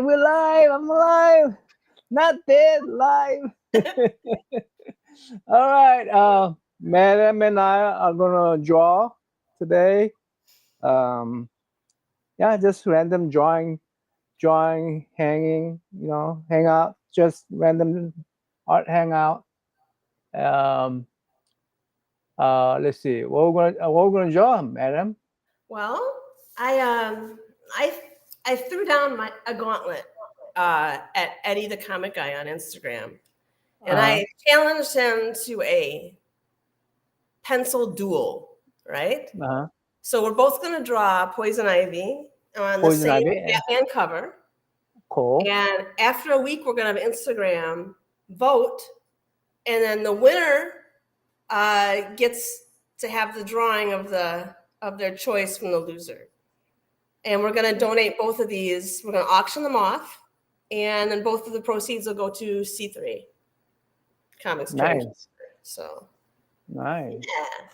We're live. I'm alive. Not dead. Live. All right. Madam and I are gonna draw today. Um, yeah, just random drawing, hanging. Hang out. Just random art hangout. Um, let's see. What we're gonna draw, Madam? Well, I threw down a gauntlet at Eddie the Comic Guy on Instagram, and I challenged him to a pencil duel. Right. Uh-huh. So we're both going to draw Poison Ivy on the Poison same Ivy. Batman cover. Cool. And after a week, we're going to have Instagram vote, and then the winner gets to have the drawing of their choice from the loser. And we're going to donate both of these. We're going to auction them off, and then both of the proceeds will go to C3 Comics. Nice. So nice. Yeah.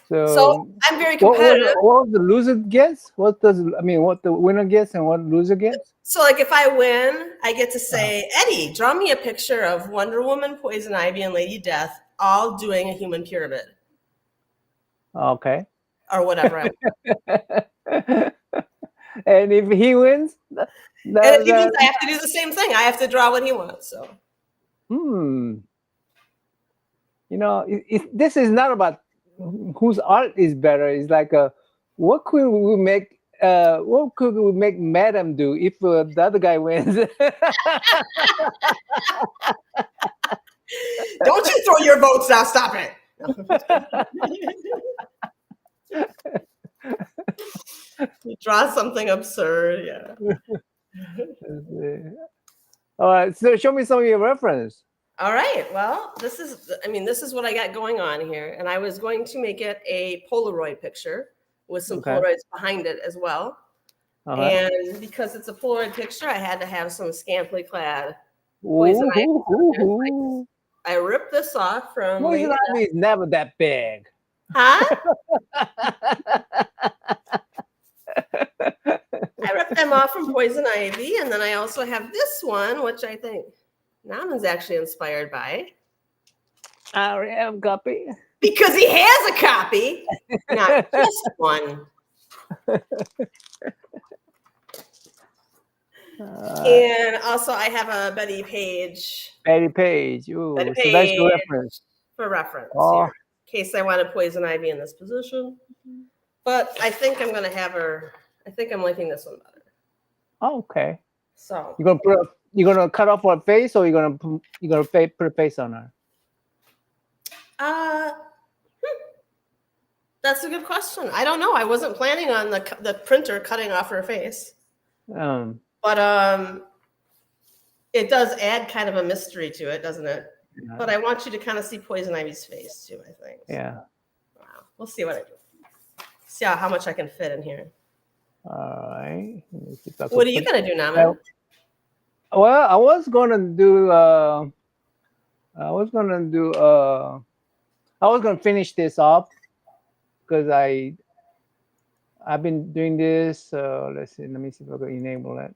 So I'm very competitive. What the loser gets? What the winner gets and what loser gets? So like if I win, I get to say, Eddie, draw me a picture of Wonder Woman, Poison Ivy, and Lady Death all doing a human pyramid. Okay. Or whatever I want. And if he wins, and if he wins, I have to do the same thing. I have to draw what he wants. So. This is not about whose art is better. It's like what could we make Madam do if the other guy wins? Don't you throw your votes now. Stop it. You draw something absurd. Yeah. All right. So show me some of your reference. All right. Well, this is what I got going on here. And I was going to make it a Polaroid picture with some Polaroids behind it as well. And because it's a Polaroid picture, I had to have some scantily clad Poison Ivy. I ripped this off from... Poison Ivy is never that big. Huh? I ripped them off from Poison Ivy. And then I also have this one, which I think... Naman's actually inspired by. I already have a copy. Because he has a copy, not just one. And also, I have a Betty Page. Betty Page. Ooh, Betty Page, so that's your reference. For reference, here, in case I want to Poison Ivy in this position. But I think I'm going to have her. I think I'm liking this one better. Oh, okay. So you're gonna cut off her face, or you're gonna put a face on her? That's a good question. I don't know. I wasn't planning on the printer cutting off her face. But it does add kind of a mystery to it, doesn't it? Yeah. But I want you to kind of see Poison Ivy's face too, I think. So. Yeah. Wow. We'll see what I do. See how much I can fit in here. All right. What are you gonna do, Naman? Well, I was gonna finish this up because I've been doing this. Let's see. Let me see if I can enable it.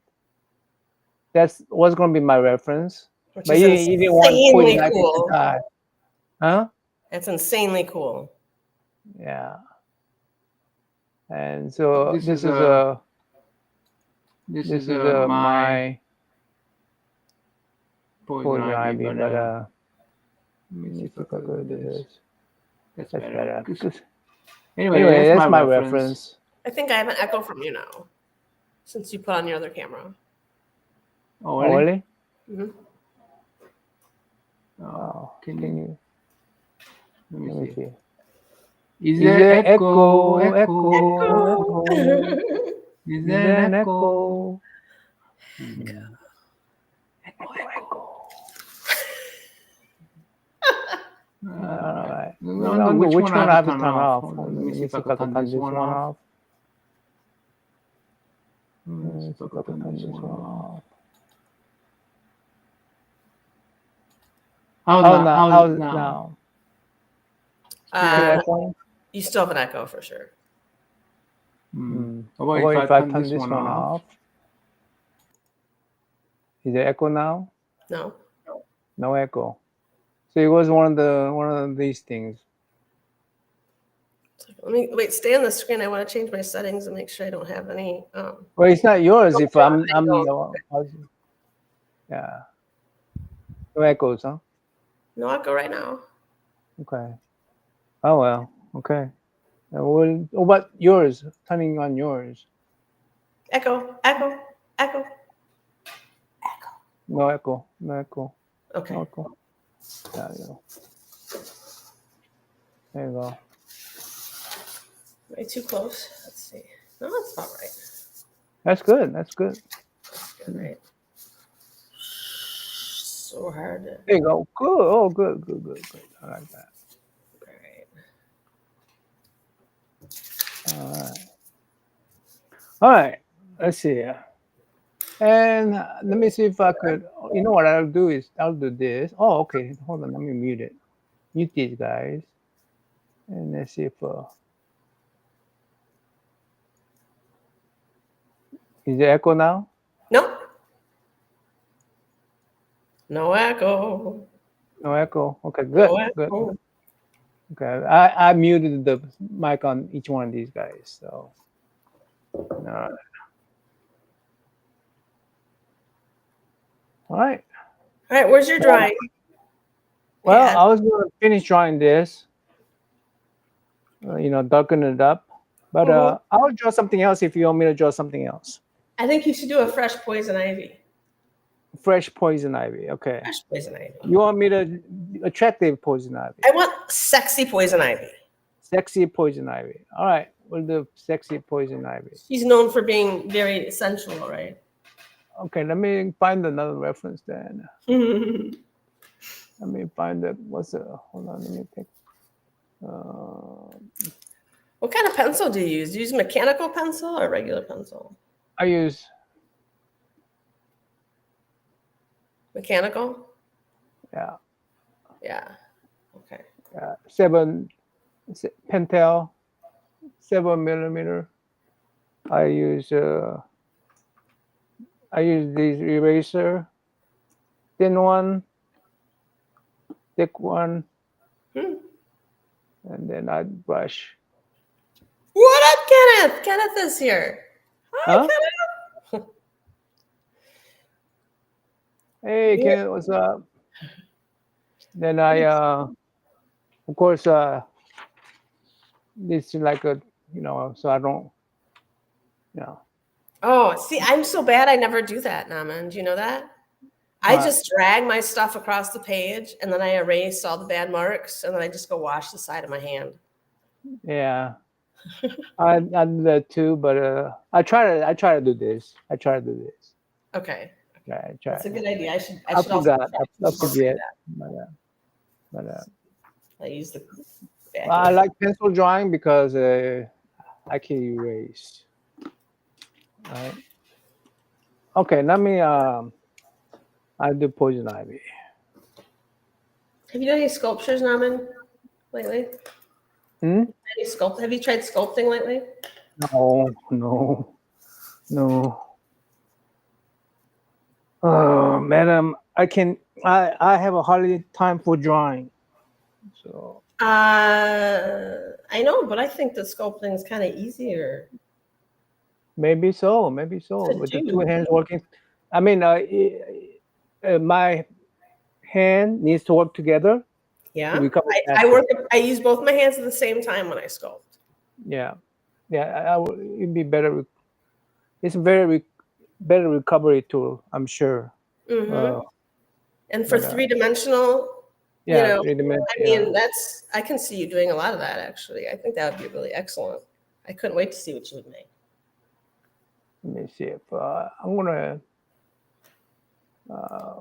That's what's gonna be my reference. Which is insanely cool. Huh? It's insanely cool. Yeah. And so this is my Poison Ivy, but let me see if I can do this. That's better. Anyway, that's my reference. I think I have an echo from you now, since you put on your other camera. Oh, really? Mm-hmm. Oh, can you? Let me see. Is there echo? Is there an echo? All right. Which one I have to turn off? Let me see if I can turn this one off. How's now? You still have an echo for sure. What if I turn this one off? Is there echo now? No. No echo. So it was one of these things. Let me wait. Stay on the screen. I want to change my settings and make sure I don't have any. Well, it's not yours. If I'm don't. yeah. No echoes, huh? No echo right now. Okay. Oh well. Okay. Well, what about yours? Turning on yours. Echo. Echo. Echo. Echo. No echo. No echo. Okay. No echo. There you go. There you go. Way too close. Let's see. No, that's about right. That's good. That's good. That's good, right? So hard to. There you go. Good. Oh, good. Good. Good. Good. I like that. All right. All right. All right. Let's see. And let me see if I could. You know what I'll do is I'll do this. Oh, okay. Hold on. Let me mute it. Mute these guys. And let's see if is there echo now? No. No echo. No echo. Okay. Good. No Good. echo. Okay. I muted the mic on each one of these guys. So. All right. All right. All right. Where's your drawing? Well, Yeah. I was going to finish drawing this, darken it up. But I'll draw something else if you want me to draw something else. I think you should do a fresh poison ivy. Fresh poison ivy. Okay. Fresh poison ivy. You want me to attractive poison ivy? I want sexy poison ivy. Sexy poison ivy. All right. We'll do sexy poison ivy. She's known for being very sensual, right? Okay. Let me find another reference then. Let me find it. Hold on. Let me take. What kind of pencil do you use? Do you use mechanical pencil or regular pencil? I use Mechanical? Yeah. Okay. 7 Pentel 7mm. I use this eraser, thin one, thick one, and then I brush. What up, Kenneth? Kenneth is here. Hi, Huh? Kenneth. Hey, Ken, what's up? Then I, of course, this is like a, so I don't, Oh, see, I'm so bad. I never do that, Naman. Do you know that? I What? just drag my stuff across the page and then I erase all the bad marks and then I just go wash the side of my hand. Yeah. I do that too, but I try to do this. Okay. I try. That's a good idea. I should forgot. also I forget. that. But I use the back I end. like pencil drawing because I can erase. Right. Okay, let me. I do poison ivy. Have you done any sculptures, Naman, lately? Have you tried sculpting lately? No. Oh, madam, I have a hard time for drawing. So I know, but I think the sculpting is kind of easier. maybe so. With the two hands working, I mean, my hand needs to work together. Yeah, I use both my hands at the same time when I sculpt. Yeah, it'd be better. It's a very better recovery tool, I'm sure. And for three-dimensional, three-dimensional. I can see you doing a lot of that, actually. I think that would be really excellent. I couldn't wait to see what you would make. Let me see if I'm gonna.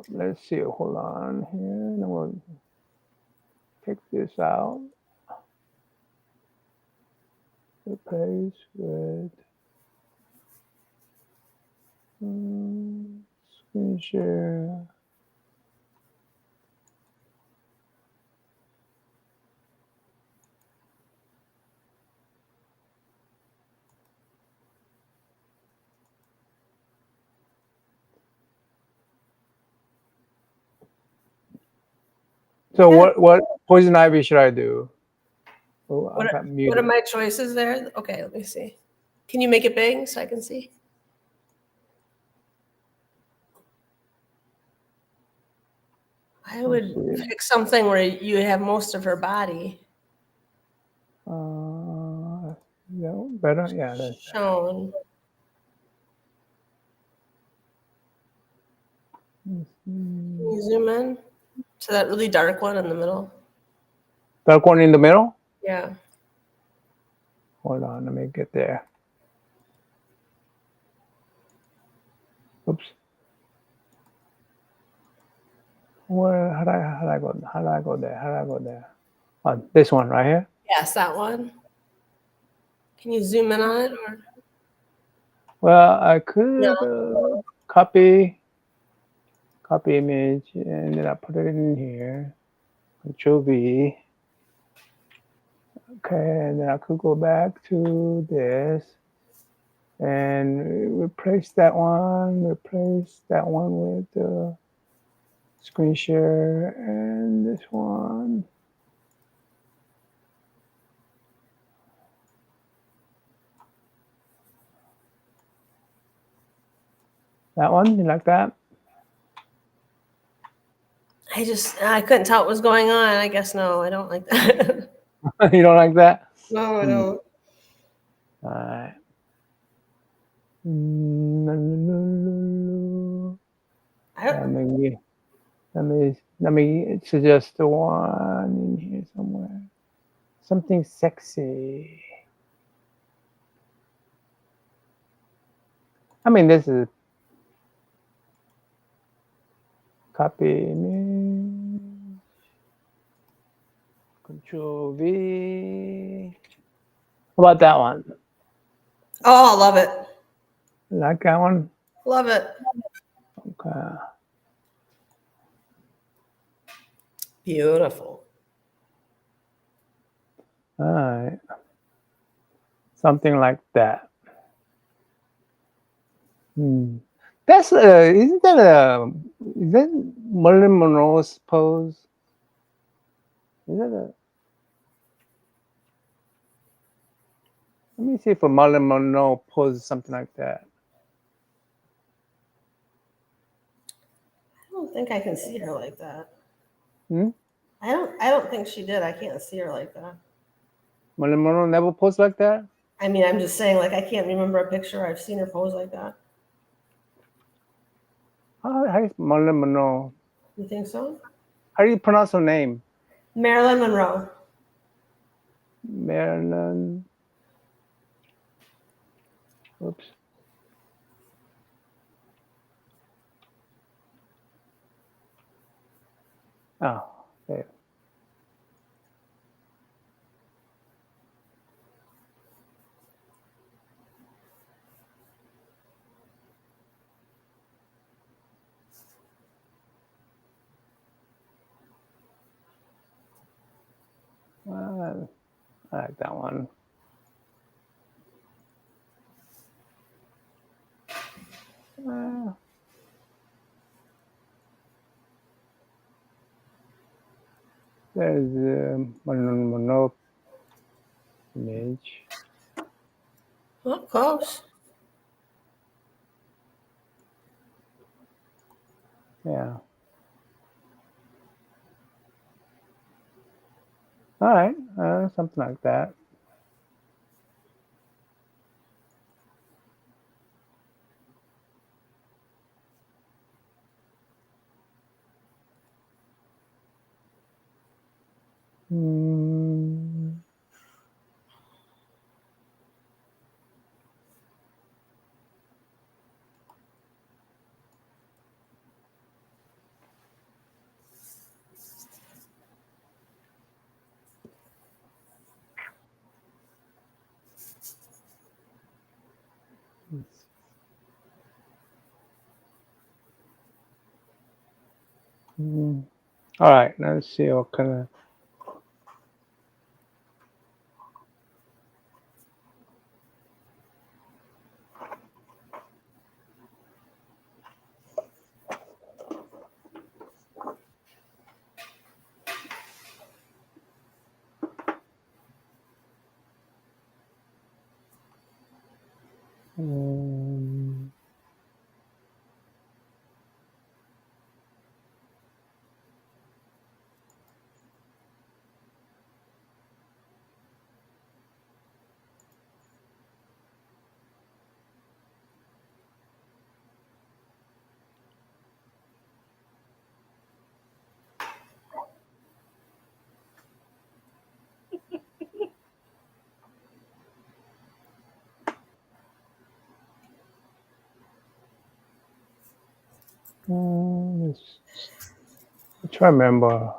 Let's see. Hold on here. I'm gonna take this out. Replace with screen share. So Yeah. what poison ivy should I do? Oh, I got What are muted. my choices there? Okay, let me see. Can you make it big so I can see? I would pick something where you have most of her body No, better. Yeah, that's better. shown. Can you zoom in to that really dark one in the middle? Dark one in the middle. Yeah. Hold on, let me get there. Oops. Where how do I go? How do I go there? How do I go there? Oh, this one right here. Yes, that one. Can you zoom in on it? Or Well, I could no. copy image and then I put it in here. Control V. Okay, and then I could go back to this and replace that one with the screen share and this one. That one, you like that? I couldn't tell what was going on. I guess no, I don't like that. You don't like that? No, I don't. All right. Let me suggest the one in here somewhere. Something sexy. I mean, this is copy image. Control V. How about that one? Oh, I love it. Like that one? Love it. Okay. Beautiful. All right. Something like that. That's isn't that is that Marilyn Monroe's pose? Is that a? Let me see if a Marilyn Monroe poses something like that. I don't think I can see her like that. Hmm? I don't think she did. I can't see her like that. Marilyn Monroe never posed like that? I mean, I'm just saying, like, I can't remember a picture I've seen her pose like that. How is Marilyn Monroe? You think so? How do you pronounce her name? Marilyn Monroe. Marilyn. Oops. Oh, there. I like that one. There's Marilyn Monroe image. Oh, close. Yeah. All right. Something like that. All right. Let's see what kind of. Um, let's try to remember.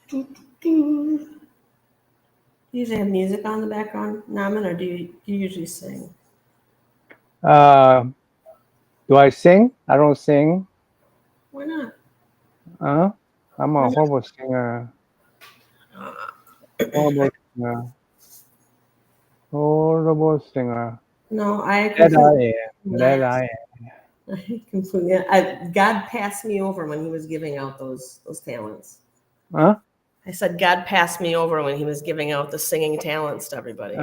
Do you usually have music on in the background, Naman, or do you usually sing? Do I sing? I don't sing. Why not? I'm a horrible singer. Horrible singer. Horrible singer. No, I That completely. I am. That I am. I completely. God passed me over when He was giving out those talents. Huh? I said God passed me over when He was giving out the singing talents to everybody.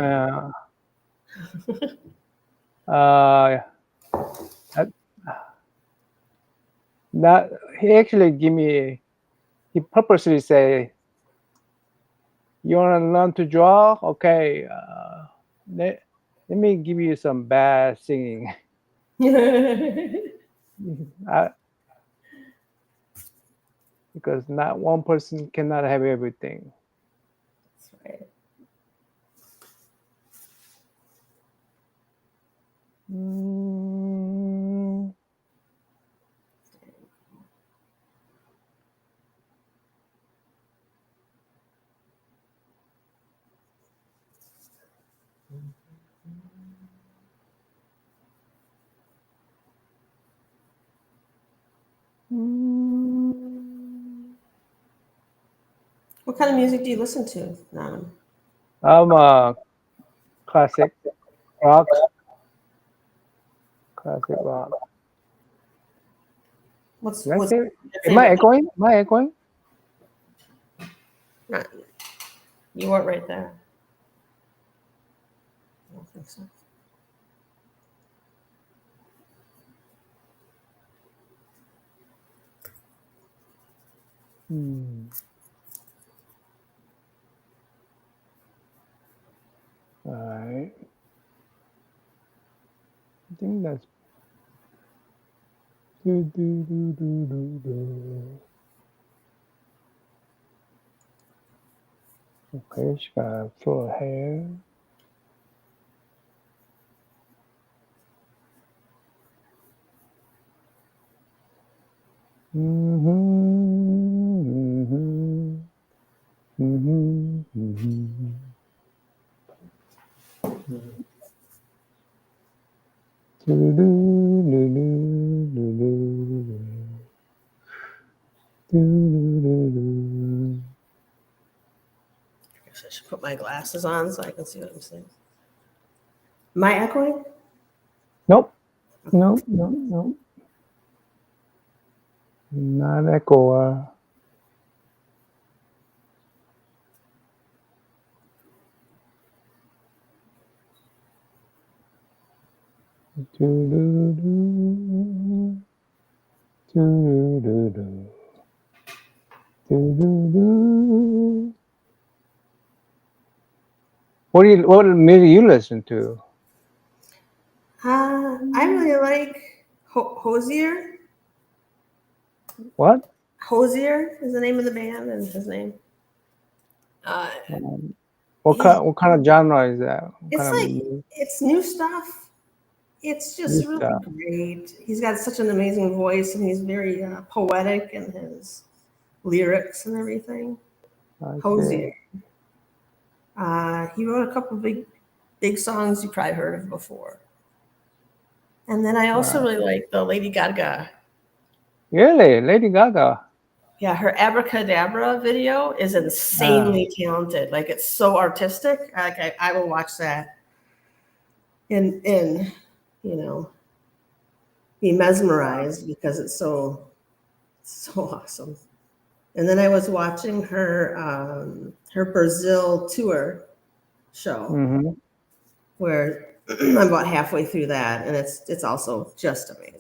That he actually give me. He purposely say, "You want to learn to draw? Okay. Let me give you some bad singing." Because not one person cannot have everything. That's right. What kind of music do you listen to, Naman? I'm a classic rock. Classic rock. What's Did I what's say? your Am I favorite? echoing? Am I echoing? Not, you weren't right there. I don't think so. All right. I think that's. Okay, she got full hair. I guess I should put my glasses on so I can see what I'm saying. Am I echoing? Nope. Nope. Nope. Nope. Not echo. What music you listen to? I really like Hosier. What? Hosier is the name of the band, and his name. What kind of genre is that? What It's kind of like music? it's new stuff. It's New just really stuff? great. He's got such an amazing voice, and he's very poetic in his lyrics and everything. I Hosier. see. He wrote a couple big big songs you probably heard of before. And then I also really like the Lady Gaga. Really, Lady Gaga. Yeah, her Abracadabra video is insanely talented. Like, it's so artistic. Like, I will watch that and you know, be mesmerized because it's so awesome. And then I was watching her Brazil tour show Mm-hmm. where I'm about halfway through that, and it's also just amazing.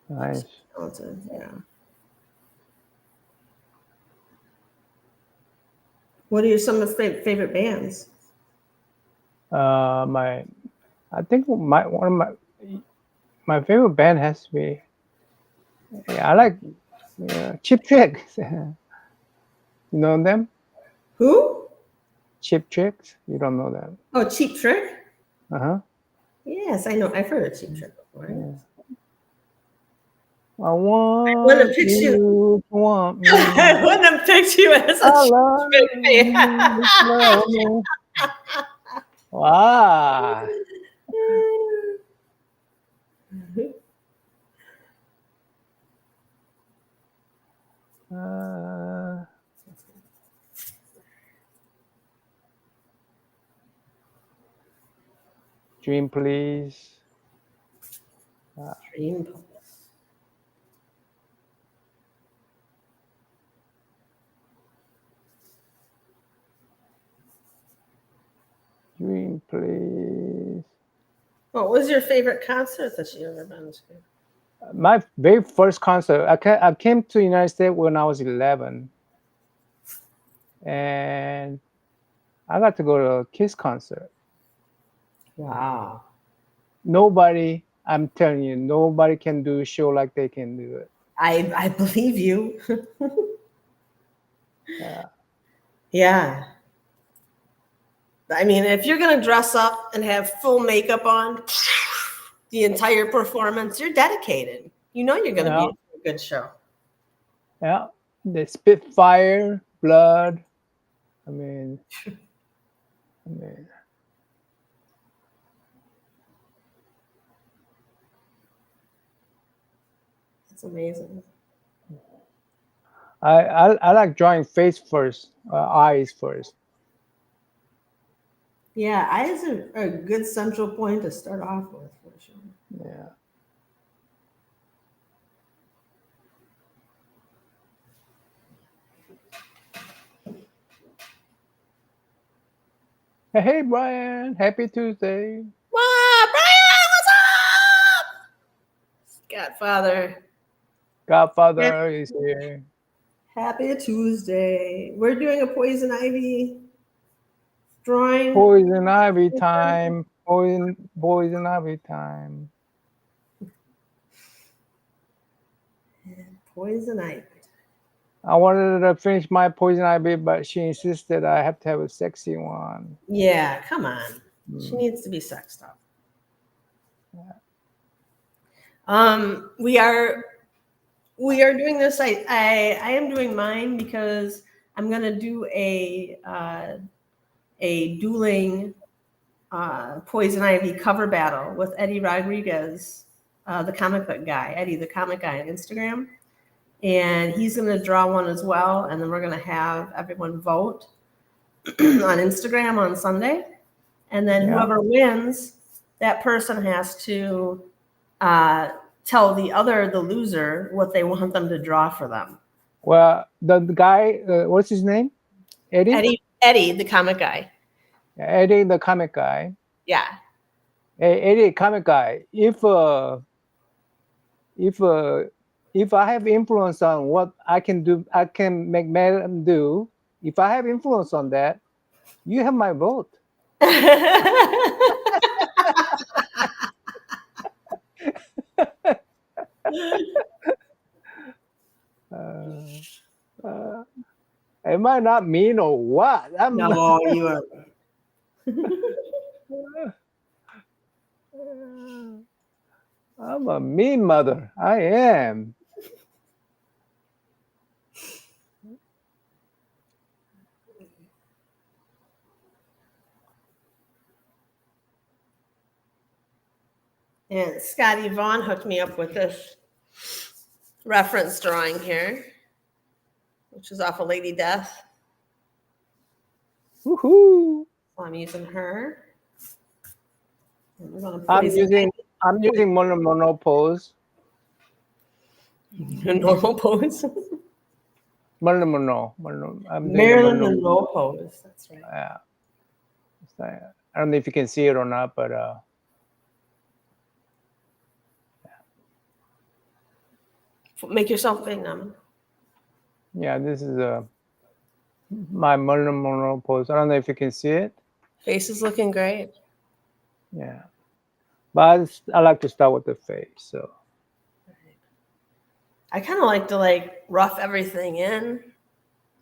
Nice. Talented, yeah. What are some of your favorite bands? I think one of my favorite band has to be. Yeah, I like Cheap Trick. You know them? Who? Cheap Tricks? You don't know them? Oh, Cheap Trick? Uh-huh. Yes, I know. I've heard of Cheap Trick before. Yeah. I want wouldn't have picked you. you to want me. I wouldn't have picked you as a I love Cheap Trick fan. you, love me. Wow. Dream Please. Dream Please. Dream Please. What was your favorite concert that you ever been to? My very first concert, I came to the United States when I was 11. And I got to go to a Kiss concert. Wow. Nobody, I'm telling you, nobody can do a show like they can do it. I believe you. Yeah. Yeah. I mean, if you're going to dress up and have full makeup on the entire performance, you're dedicated. You know you're going to be a good show. Yeah. They spit fire, blood. I mean. It's amazing. I like drawing face first, eyes first. Yeah, eyes are a good central point to start off with, for sure. Yeah. Hey, Brian. Happy Tuesday. Wow, Brian, what's up? Godfather is here. Happy Tuesday. We're doing a poison ivy drawing. Poison ivy time. Poison ivy time. Poison ivy. I wanted to finish my poison ivy, but she insisted I have to have a sexy one. Yeah, come on. She needs to be sexed up. Yeah. We are doing this. I am doing mine because I'm gonna do a dueling poison ivy cover battle with Eddie Rodriguez, the comic book guy, Eddie the comic guy on Instagram. And he's going to draw one as well. And then we're going to have everyone vote on Instagram on Sunday. And then whoever wins, that person has to tell the loser, what they want them to draw for them. Well, the guy, what's his name? Eddie? Eddie, the comic guy. Eddie, the comic guy. Yeah. Hey, Eddie, comic guy. If I have influence on what I can do, I can make Madam do. If I have influence on that, you have my vote. Am I not mean or what? No, you are. I'm a mean mother. I am. And Scotty Vaughn hooked me up with this reference drawing here, which is off of Lady Death. Woohoo! So I'm using her. And we're gonna I'm poison using Mono pose. a normal pose. Mono. I'm doing Marilyn the Monroe pose. That's right. Yeah. I don't know if you can see it or not, but Make yourself big, Nam. yeah, this is my Marilyn Monroe pose. I don't know if you can see it. Face is looking great. Yeah, but I like to start with the face. So I kind of like to rough everything in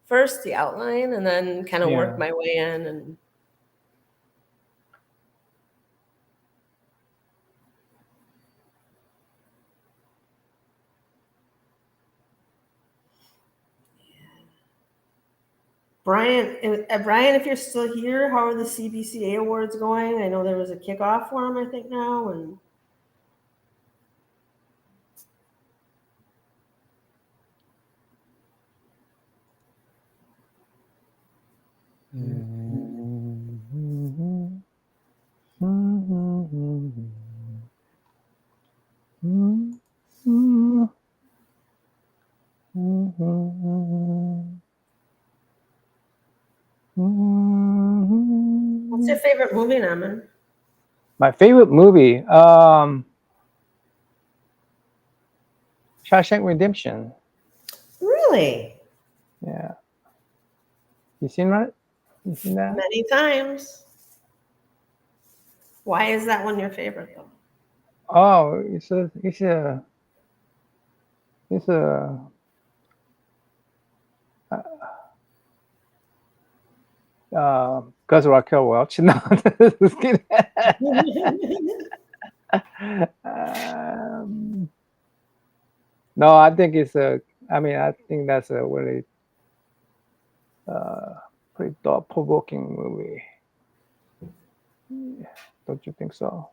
first, the outline, and then kind of work my way in. And Brian, if you're still here, how are the CBCA awards going? I know there was a kickoff for them, I think now, and what's your favorite movie, Naman? my favorite movie, Shawshank Redemption. Really? Yeah. You seen that? Many times. Why is that one your favorite, though? Oh, it's a because Raquel Welch. No, just kidding. No, I think it's I think that's a really pretty thought-provoking movie. Don't you think so?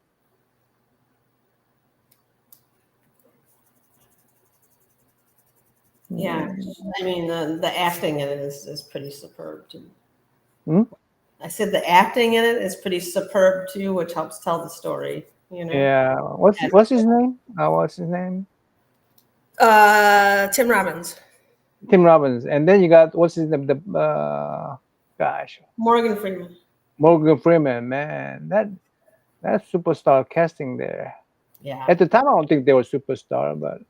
Yeah, I mean the acting in it is pretty superb too. I said the acting in it is pretty superb too, which helps tell the story. You know. Yeah. What's his name? What's his name? Tim Robbins. Tim Robbins. And then you got what's his name? Gosh. Morgan Freeman. Morgan Freeman. Man, that's superstar casting there. Yeah. At the time, I don't think they were superstar, but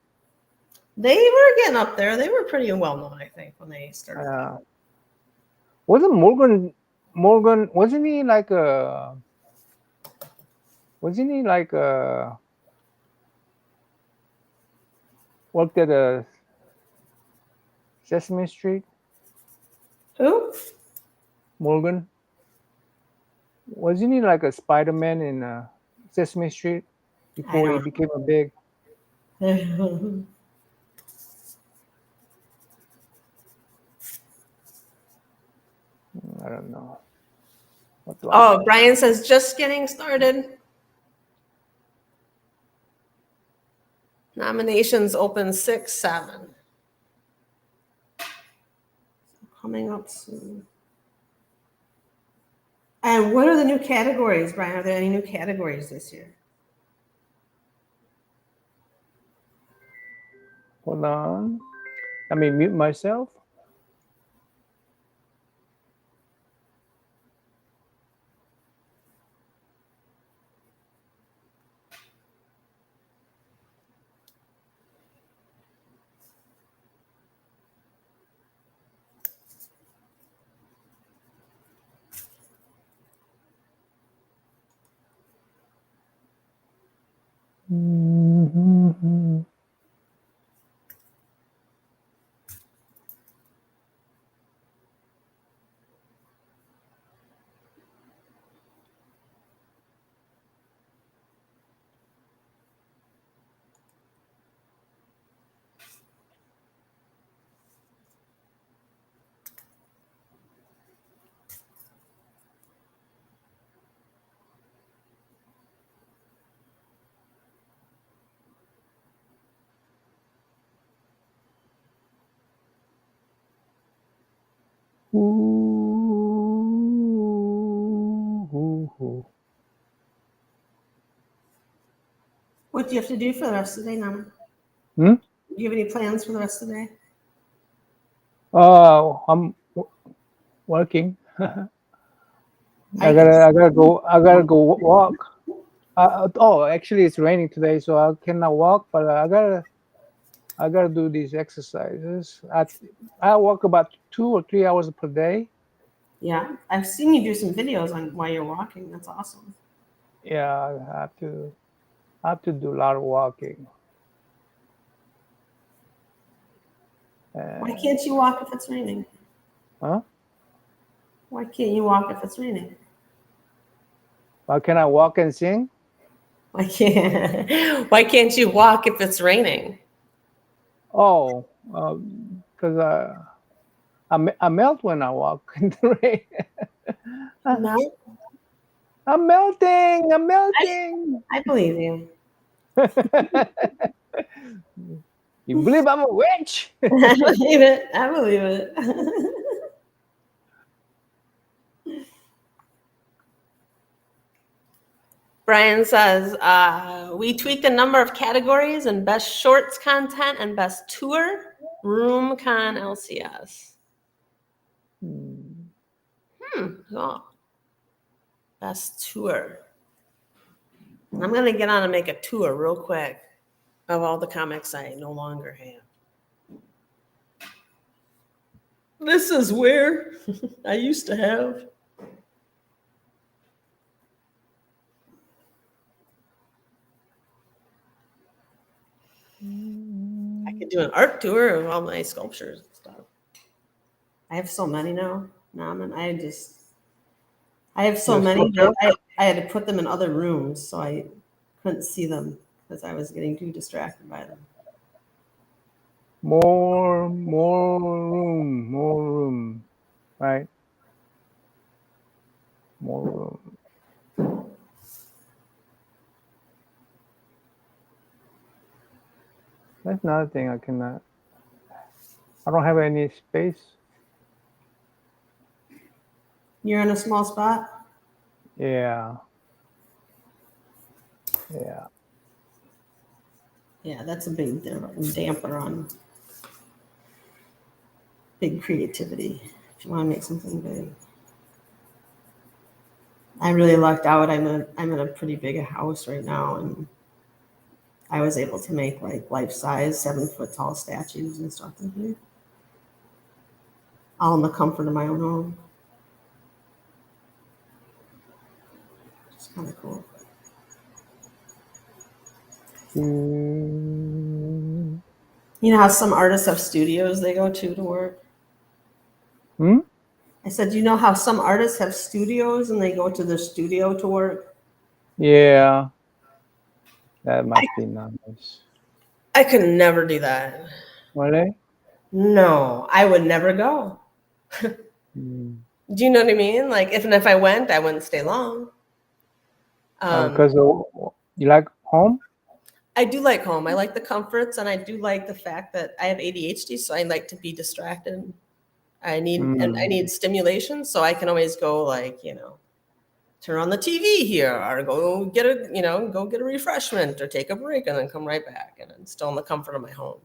they were getting up there. They were pretty well known, I think, when they started. Wasn't Morgan? Wasn't he like a? Wasn't he like a? Worked at a Sesame Street? Who? Morgan. Wasn't he like a Spider-Man in Sesame Street before he became a big? I don't know. Oh, Brian says just getting started. Nominations open 6/7. Coming up soon. And what are the new categories, Brian? Are there any new categories this year? Hold on. Let me mute myself. Ooh. What do you have to do for the rest of the day, Nana? Hmm? Do you have any plans for the rest of the day? I'm working. I I gotta go walk. Actually, it's raining today, so I cannot walk. But I gotta do these exercises. I walk about 2 or 3 hours per day. Yeah, I've seen you do some videos on while you're walking. That's awesome. Yeah, I have to do a lot of walking. Why can't you walk if it's raining? Huh? Why can't you walk if it's raining? Why can I walk and sing? Why can't you walk if it's raining? Oh, because I melt when I walk in the rain. No, I'm melting. I'm melting. I believe you. You believe I'm a witch? I believe it. I believe it. Brian says, we tweaked a number of categories in best shorts content and best tour, RoomCon LCS. Oh. Best tour. I'm going to get on and make a tour real quick of all the comics I no longer have. This is where I used to have. I could do an art tour of all my sculptures and stuff. I have so many now. I have so many that I had to put them in other rooms so I couldn't see them because I was getting too distracted by them. More room, right? More room. That's another thing I cannot. I don't have any space. You're in a small spot? Yeah. Yeah, that's a big damper on big creativity if you want to make something big. I really lucked out. I'm in a pretty big house right now, and I was able to make like life-size 7-foot tall statues and stuff in here, all in the comfort of my own home. It's kind of cool. You know how some artists have studios they go to work? I said, you know how some artists have studios and they go to their studio to work? Yeah. That must be nice. I could never do that. Really? No, I would never go. Do you know what I mean? Like, if I went, I wouldn't stay long. Because you like home? I do like home. I like the comforts, and I do like the fact that I have ADHD, so I like to be distracted. I need stimulation, so I can always go turn on the TV here, or go get a refreshment, or take a break, and then come right back, and I'm still in the comfort of my home.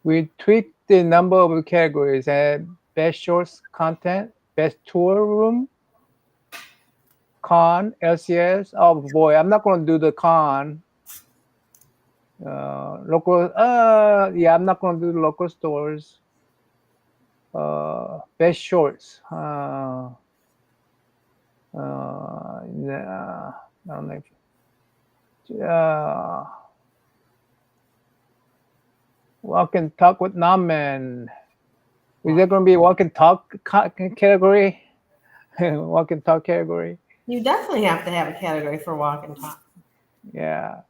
We tweaked the number of categories at best shorts content, best tour room, con, LCS. Oh boy, I'm not going to do the con. Local, yeah, I'm not going to do the local stores. Best shorts. Nah, I don't know. Walk and talk with Namen. Is there going to be walk and talk category? Walk and talk category. You definitely have to have a category for walk and talk. Yeah,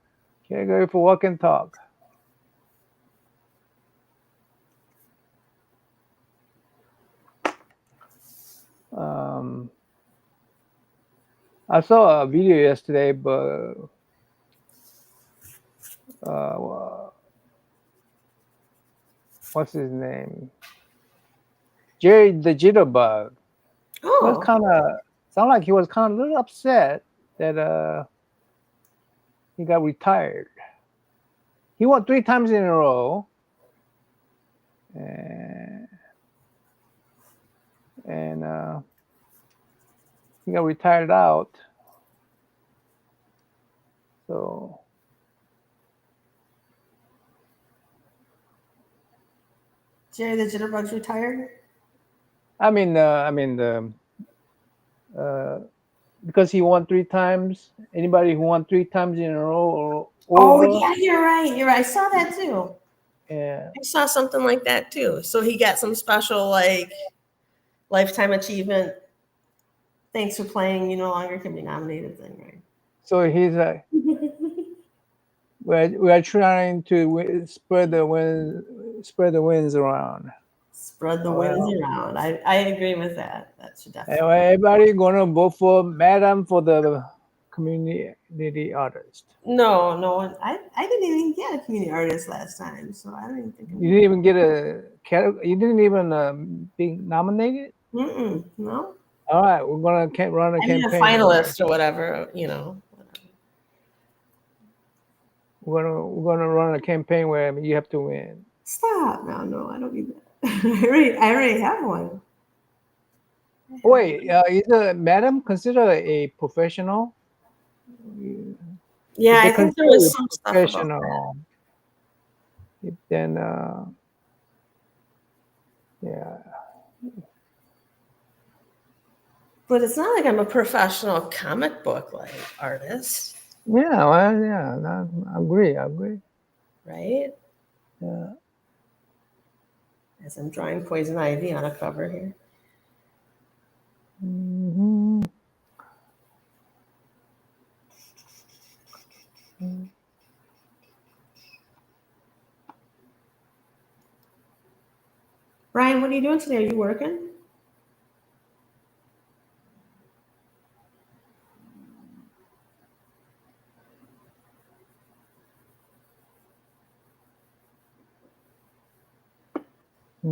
category for walk and talk. I saw a video yesterday, but what's his name? Jerry the Jitterbug. He was Oh, kind of sound like he was kind of a little upset that he got retired. He won 3 times in a row, and he got retired out. So Jerry the Jitterbug's retired. I mean, because he won 3 times. Anybody who won 3 times in a row or Oh over, yeah, you're right. You're right. I saw that too. yeah. I saw something like that too. So he got some special like lifetime achievement. Thanks for playing. You no longer can be nominated thing, right? So he's we're trying to spread the wins around. Spread the Well, wins around. I agree with that. That should definitely. everybody gonna vote for Madam for the community artist. No, no one. I didn't even get a community artist last time, so I don't even think. You didn't even get a You didn't even be nominated. No. All right, we're gonna run a I mean, a campaign. finalist or whatever. You know. We're gonna run a campaign where you have to win. Stop. No, I don't need that. I already have one. Wait, is a Madam considered a professional? Yeah, If they I think there consider was it some stuff about that. professional, then yeah. But it's not like I'm a professional comic book like artist, Yeah, well, yeah, I agree. right? Yeah. As I'm drawing Poison Ivy on a cover here. Mm-hmm. Brian, what are you doing today? Are you working? I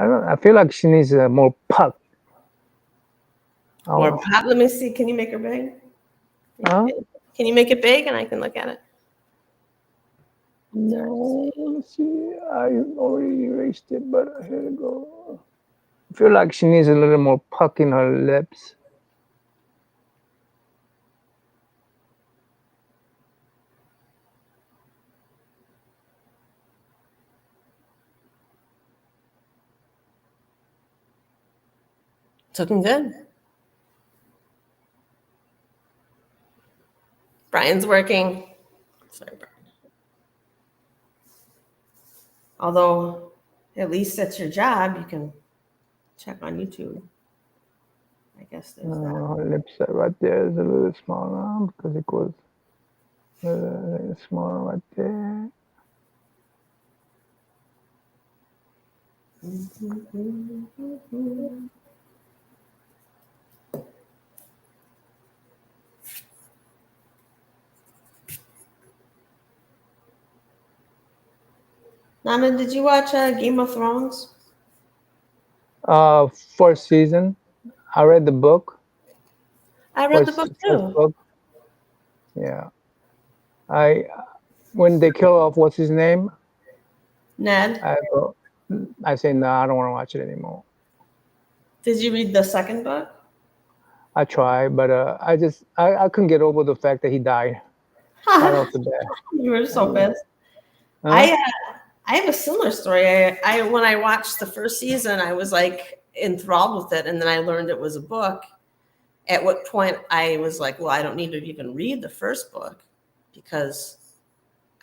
don't. I feel like she needs more puck. Or pop? Let me see. Can you make her big? Huh? Can you make it big and I can look at it? No, let's see. I already erased it, but here we go. I feel like she needs a little more puck in her lips. It's looking good. Brian's working. Sorry, Brian. Although, at least that's your job. You can check on YouTube. I guess there's that. Her lips right there is a little smaller because it goes a little smaller right there. Nama, did you watch Game of Thrones? First season. I read the book. I read the book First too. book. Yeah. When they kill off what's his name, Ned, I say no, I don't want to watch it anymore. did you read the second book? I tried, but I couldn't get over the fact that he died right off the bat. You were so pissed. Huh? I have a similar story. I when I watched the first season, I was like enthralled with it, and then I learned it was a book. At what point I was like, well, I don't need to even read the first book because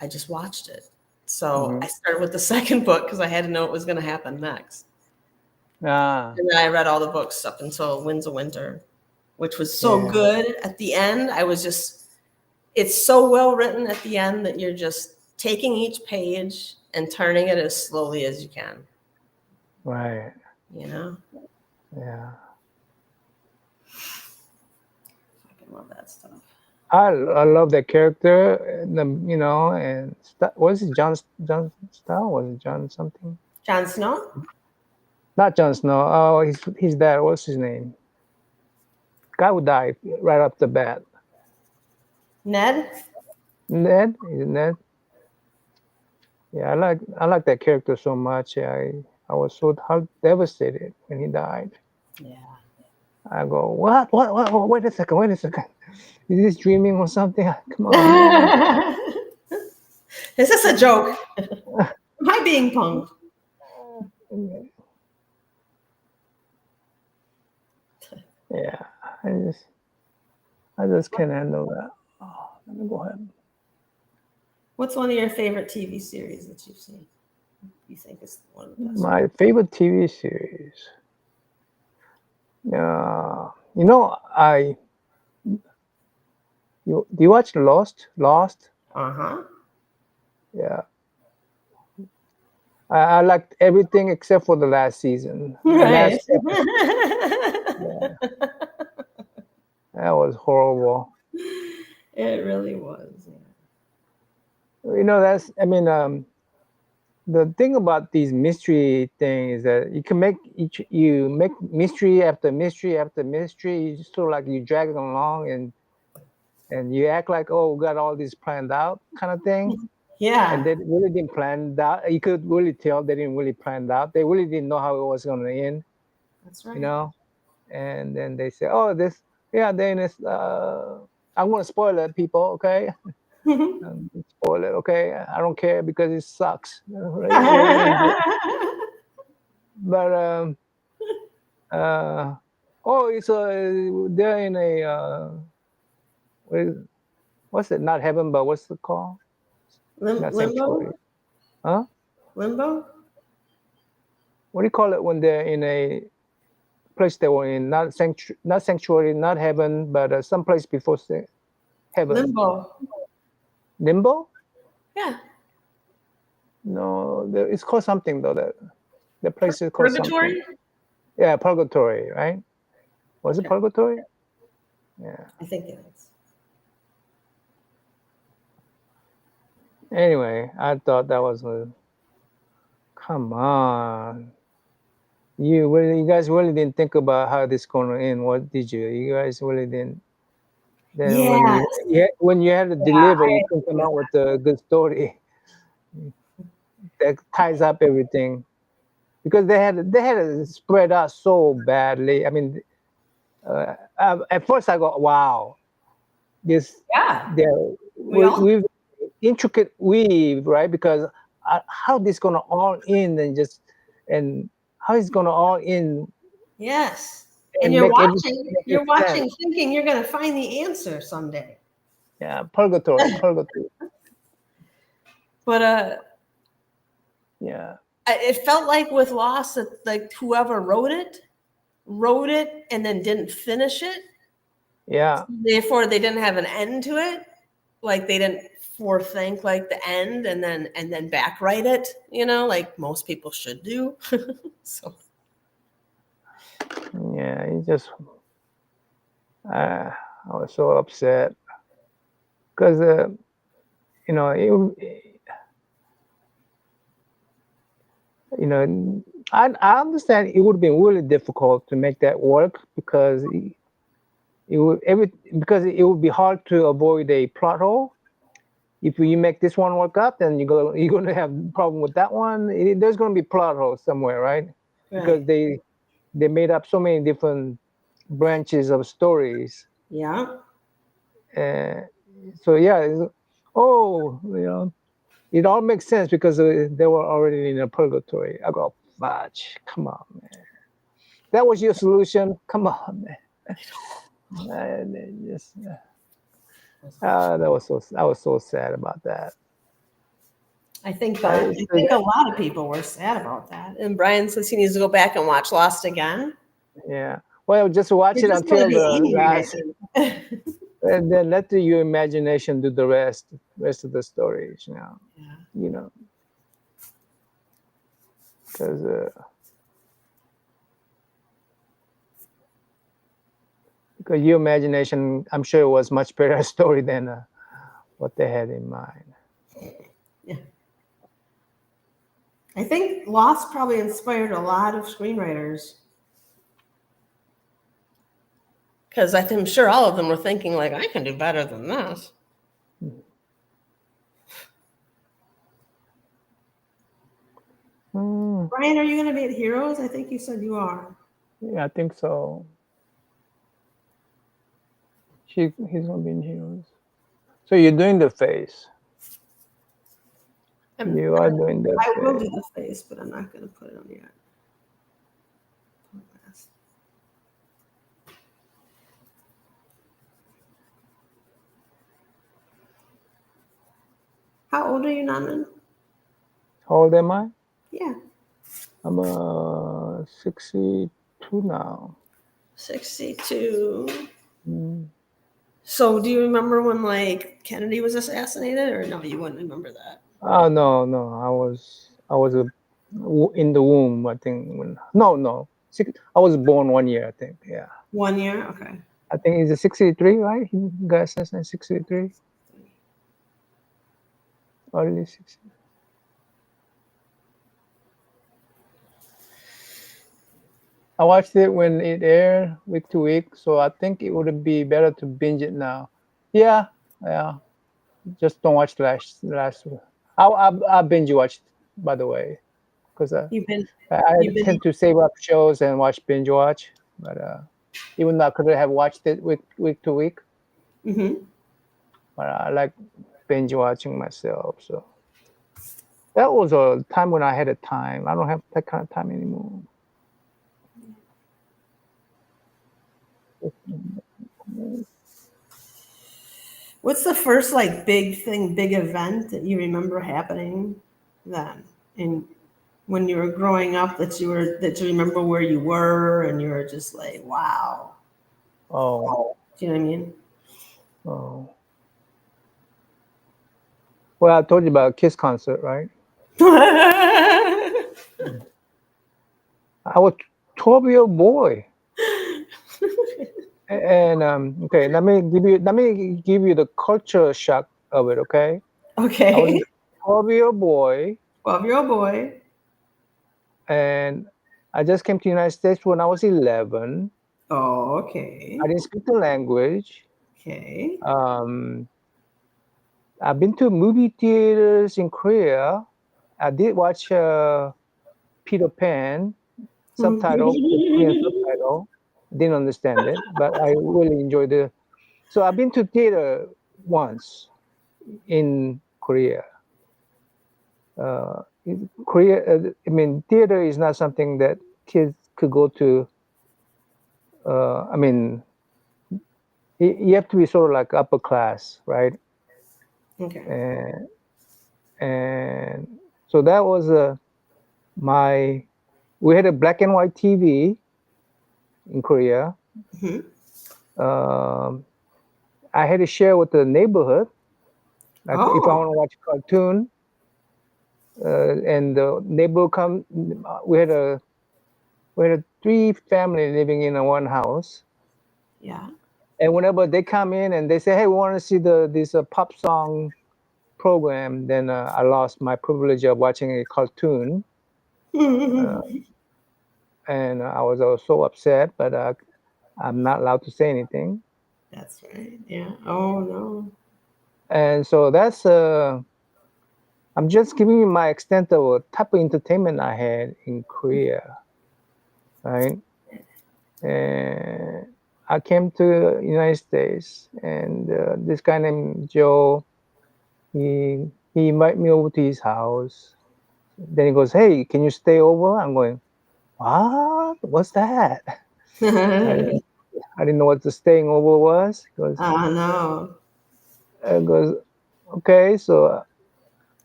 I just watched it. So I started with the second book because I had to know what was going to happen next. And then I read all the books up until Winds of Winter, which was so good at the end. It's so well written at the end that you're just taking each page and turning it as slowly as you can. Right. You know? Yeah. I love that stuff. I love that character, and was it John Star? Was it John something? Jon Snow? Not Jon Snow. Oh, his dad. What's his name? Guy who died right off the bat. Ned? Ned? Is it Ned? Yeah, I like that character so much. I was so devastated when he died. Yeah. I go, what? Wait a second. Is this dreaming or something? Come on, man. Is this a joke? Am I being punked? Yeah, I just can't handle that. Oh, let me go ahead. What's one of your favorite TV series that you've seen? You think is one of the best? My favorite TV series. Do you watch Lost? Lost? Uh-huh. Yeah. I liked everything except for the last season. The Right. last episode. Yeah. That was horrible. It really was. Yeah. The thing about these mystery things is that you make mystery after mystery after mystery. You just feel like you drag it along and you act like, oh, we got all this planned out kind of thing. Yeah. And they really didn't plan that. You could really tell they didn't really plan that. They really didn't know how it was going to end. That's right. You know. And then they say, oh, then it's I'm going to spoil it, people, okay? Spoil it, okay? I don't care because it sucks. But it's they're in a what's it? Not heaven, but what's it called? Not sanctuary. Limbo? Huh? Limbo? What do you call it when they're in a place they were in? Not sanctuary, not heaven, but some place before heaven. Limbo. Limbo? Yeah. No, it's called something though. The place is called Purgatory? something. Yeah, purgatory, right? Was it purgatory? Yeah. I think it is. Anyway, I thought that was come on. You guys really didn't think about how this gonna end. What did you? You guys really didn't. Then when you had to deliver, you couldn't come out with a good story that ties up everything, because they had to spread out so badly. I mean, at first I go, wow, this we've intricate weave, right? Because how this gonna all end and how it's gonna all end. Yes. And you're watching thinking you're going to find the answer someday. Yeah, purgatory. But yeah, it felt like with Lost that like whoever wrote it and then didn't finish it. Yeah. Therefore, they didn't have an end to it. Like they didn't forethink like the end and then back write it. Like most people should do. So. Yeah, I was so upset because I understand it would have been really difficult to make that work because it would be hard to avoid a plot hole. If you make this one work up, then you're going to have a problem with that one. There's going to be plot holes somewhere, right? Because they made up so many different branches of stories. Yeah. So yeah, it all makes sense because they were already in a purgatory. I go, fudge, come on, man. That was your solution? Come on, man. I was so sad about that. I think a lot of people were sad about that. And Brian says he needs to go back and watch Lost again. Yeah. Well, just watch it until the last, and then let your imagination do the rest of the stories. Because your imagination, I'm sure, was much better story than what they had in mind. Yeah. I think Lost probably inspired a lot of screenwriters. Because I'm sure all of them were thinking, like, I can do better than this. Brian, are you going to be at Heroes? I think you said you are. Yeah, I think so. He's gonna be in Heroes. So you're doing the face. You are doing the I will do face. the face, but I'm not going to put it on yet. How old are you, Naman? How old am I? Yeah. I'm 62 now. 62. Mm. So do you remember when like Kennedy was assassinated, or no, you wouldn't remember that? Oh no, I was in the womb, I think. No. I was born 1 year, I think. Yeah. 1 year? Okay. I think it's a 63, right? He got assassinated 63. Early 60s. I watched it when it aired week to week, so I think it would be better to binge it now. Yeah. Just don't watch the last one. I binge watched, by the way, because You've been I you've been tend to save up shows and watch binge watch. But even though I could have watched it week to week, mm-hmm. but I like binge watching myself. So that was a time when I had a time. I don't have that kind of time anymore. What's the first like big thing, big event that you remember happening then? And when you were growing up that you remember where you were and you were just like, wow. Oh. Do you know what I mean? Oh. Well, I told you about a Kiss concert, right? I was 12-year-old boy. And okay, let me give you the culture shock of it. Okay, I was Okay. a 12-year-old boy, 12-year-old boy. and I just came to the United States when I was 11. Oh, okay. I didn't speak the language. Okay. I've been to movie theaters in Korea. I did watch Peter Pan subtitle, the Korean subtitle. Didn't understand it, but I really enjoyed it. So I've been to theater once in Korea. Korea, I mean, theater is not something that kids could go to. I mean, you have to be sort of like upper class, right? Okay. And so that was we had a black and white TV in Korea. I had to share with the neighborhood. Like if I want to watch a cartoon, and the neighbor come, we had a 3 family living in one house. Yeah. And whenever they come in and they say, "Hey, we want to see this pop song program," then I lost my privilege of watching a cartoon, and I was so upset. But I'm not allowed to say anything. That's right. Yeah. Oh no. And so that's I'm just giving you my extent of what type of entertainment I had in Korea, right? And I came to the United States, and this guy named Joe, he invited me over to his house. Then he goes, "Hey, can you stay over?" I'm going, "What? What's that?" I didn't know what the staying over was. He goes, no. goes, "Okay." So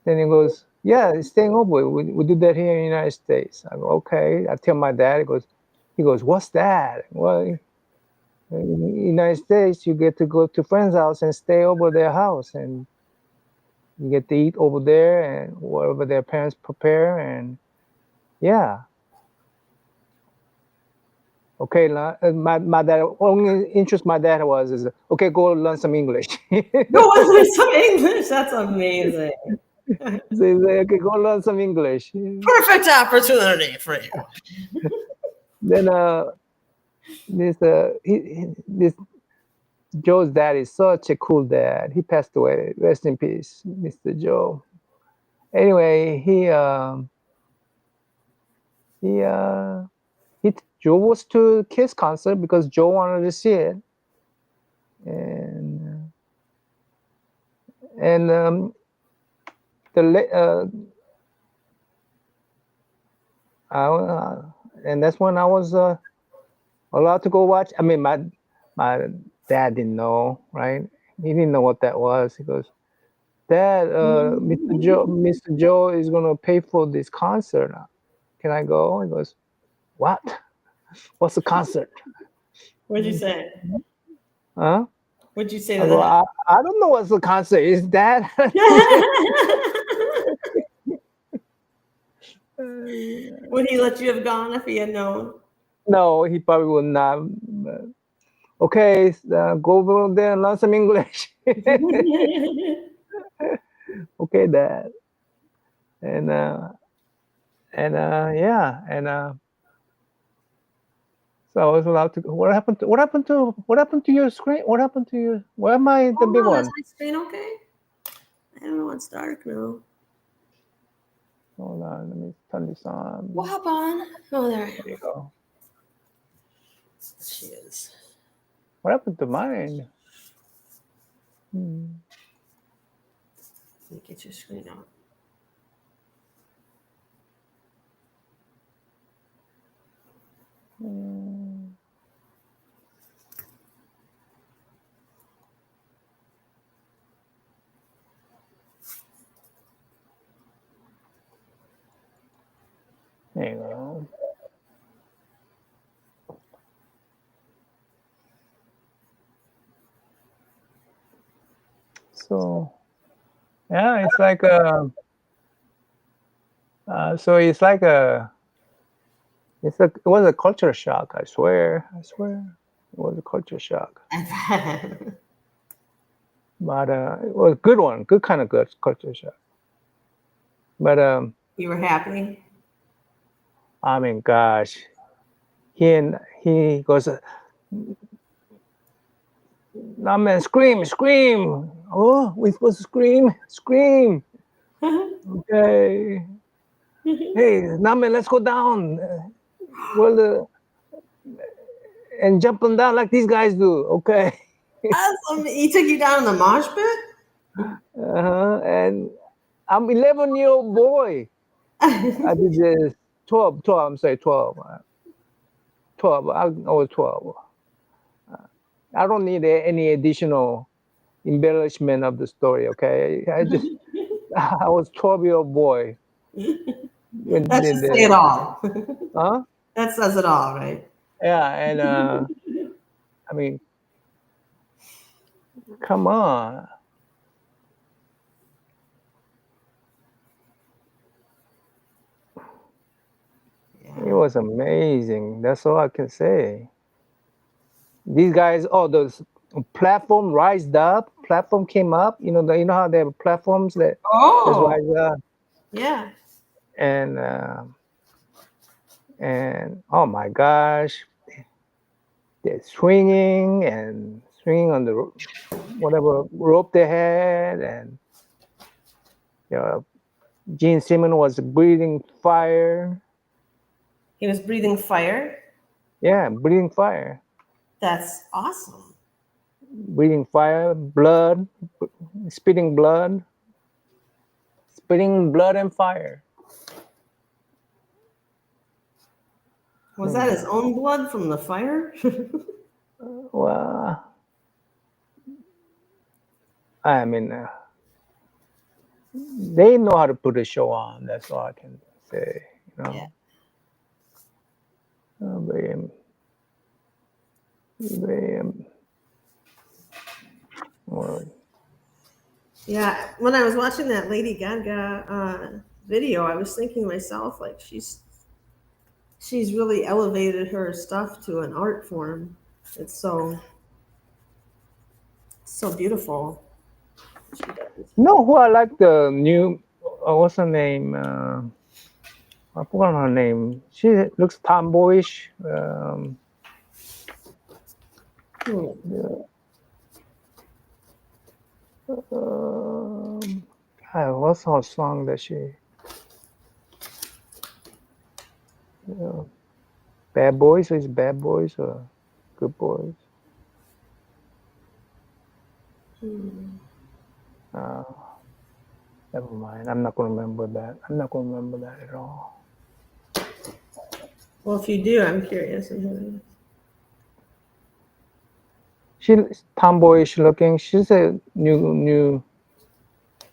then he goes, "Yeah, it's staying over. We do that here in the United States." I go, "Okay." I tell my dad. He goes, "What's that?" Well, in the United States, you get to go to friends' house and stay over their house, and you get to eat over there and whatever their parents prepare, and yeah. Okay, my dad, only interest my dad is, okay, go learn some English. Go learn some English. That's amazing. So he's like, okay, go learn some English. Perfect opportunity for you. Then this Joe's dad is such a cool dad. He passed away. Rest in peace, Mr. Joe. Anyway, Joe was to Kiss concert because Joe wanted to see it, and and that's when I was allowed to go watch. I mean, my dad didn't know, right? He didn't know what that was. He goes, "Dad, Mr. Joe is gonna pay for this concert. Can I go?" He goes, "What? What's the concert?" What'd you say? Huh? What'd you say I to go, that? I don't know what's the concert. Is that? Would he let you have gone if he had known? No, he probably would not. But, okay, go over there and learn some English. Okay, Dad. And yeah, and so I was allowed to. What happened to your screen? What happened to your? Where am I? The big Oh, one. is my screen okay? I don't know. It's dark now. Hold on, let me turn this on. Wop on. Oh, there There you go. she is. What happened to mine? Let me get your screen out. There you go. So yeah, it's like so it's like it was a culture shock. I swear, it was a culture shock. But it was a good one, good kind of good culture shock. But You were happy? I mean, gosh, he goes, "No man, scream, scream! Oh, we supposed to scream, scream! Okay, hey, now man, let's go down. Well, and jumping down like these guys do. Okay." Awesome. He took you down in the mosh pit? And I'm 11-year-old boy. I did this 12. I'm sorry, 12. 12. I was 12. I don't need any additional embellishment of the story. Okay, I was 12-year-old boy. That should say it all. Huh? That says it all, right? Yeah, and I mean, come on. It was amazing. That's all I can say. These guys, the platform rised up. Platform came up. You know how they have platforms that just Oh, rise up, yeah. and oh my gosh, they're swinging on the whatever rope they had, and Gene Simmons was breathing fire. He was breathing fire. Yeah, breathing fire. That's awesome. Breathing fire, blood, spitting blood and fire. Was that his own blood from the fire? Well, I mean, they know how to put a show on. That's all I can say. Yeah. Well, Yeah, when I was watching that Lady Gaga video, I was thinking to myself, like she's really elevated her stuff to an art form. It's so beautiful. you know who I like the new what's her name? I forgot her name. She looks tomboyish. What's her song that she? Bad Boys? Is Bad Boys or Good Boys? Never mind. I'm not gonna remember that. I'm not gonna remember that at all. Well, if you do, I'm curious. She's tomboyish looking. She's a new.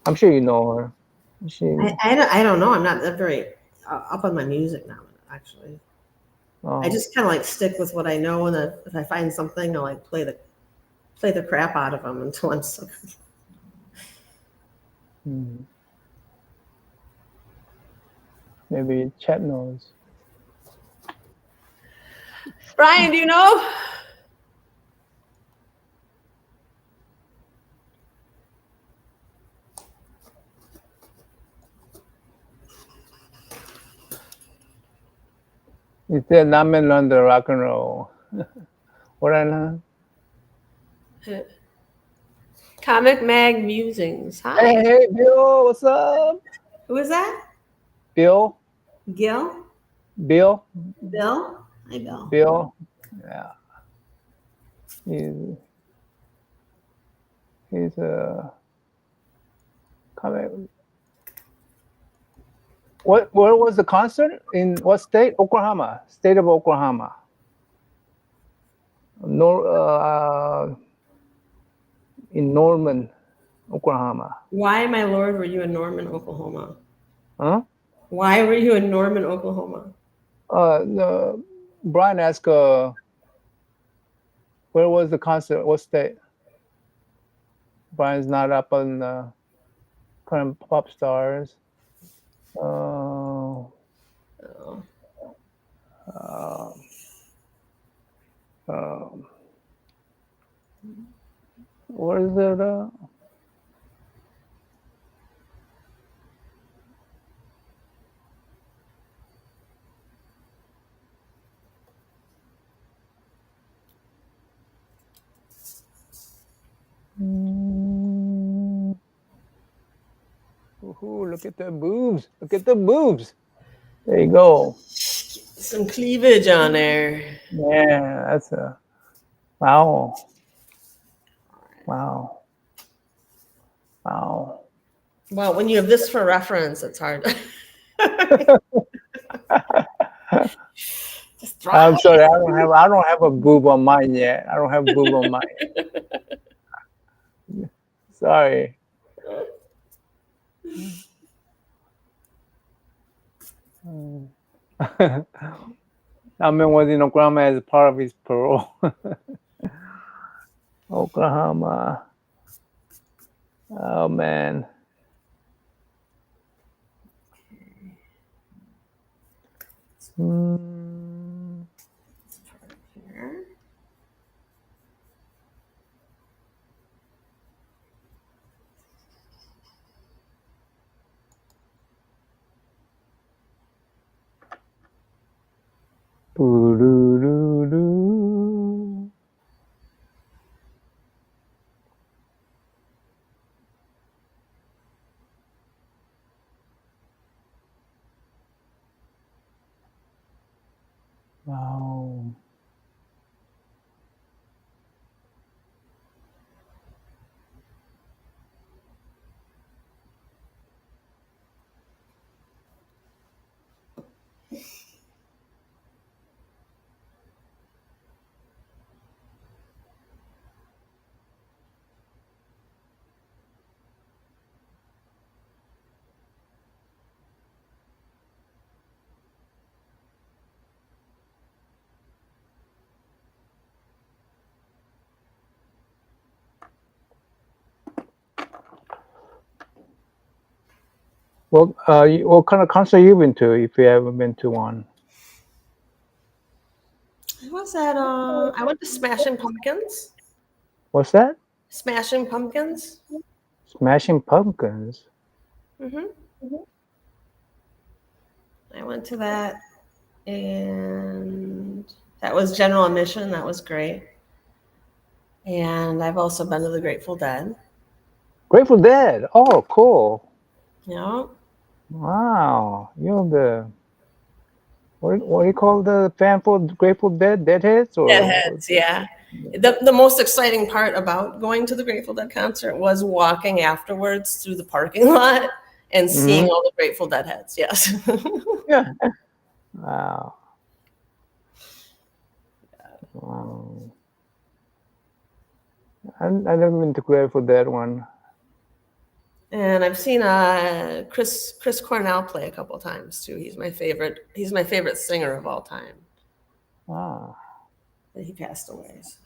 I'm sure you know her. I don't know. I'm not that very up on my music now, actually. I just kind of like stick with what I know, and if I find something, I'll like play the crap out of them until I'm sick. Maybe Chet knows. Brian, do you know? You said Namen learn the rock and roll. What I learned? Comic Mag Musings. Hi. Hey, Bill, what's up? Who is that? Bill? Gil? Bill? Bill? Hi, Bill. Bill? Yeah. He's a comic. Where was the concert? In what state? Oklahoma. State of Oklahoma. In Norman, Oklahoma. Why, my lord, were you in Norman, Oklahoma? Huh? Why were you in Norman, Oklahoma? Brian asked, where was the concert? What state? Brian's not up on current pop stars. Where is it? Ooh, look at the boobs. Look at the boobs. There you go. Some cleavage on there. Yeah, that's a wow. Wow. Wow. Well, when you have this for reference, it's hard. Just I'm sorry, I don't have a boob on mine yet. I don't have a boob on mine. Sorry. I mean, was in Oklahoma as part of his parole. Oklahoma. Oh man. Boo-doo-doo-doo. Wow. What kind of concert you been to? If you haven't been to one, What's that? I went to Smashing Pumpkins. what's that? Smashing Pumpkins. Smashing Pumpkins. Mm-hmm. I went to that, and that was general admission. That was great. And I've also been to the Grateful Dead. Grateful Dead. Oh, cool. You know, Wow. You're the what do you call the fan for Grateful Dead? Deadheads or Deadheads, yeah. The most exciting part about going to the Grateful Dead concert was walking afterwards through the parking lot and seeing all the Grateful Dead heads. Yes. Yeah. Wow. Wow. I've never been to Grateful Dead one. And I've seen Chris Cornell play a couple times too. He's my favorite. He's my favorite singer of all time. Wow. But he passed away. So.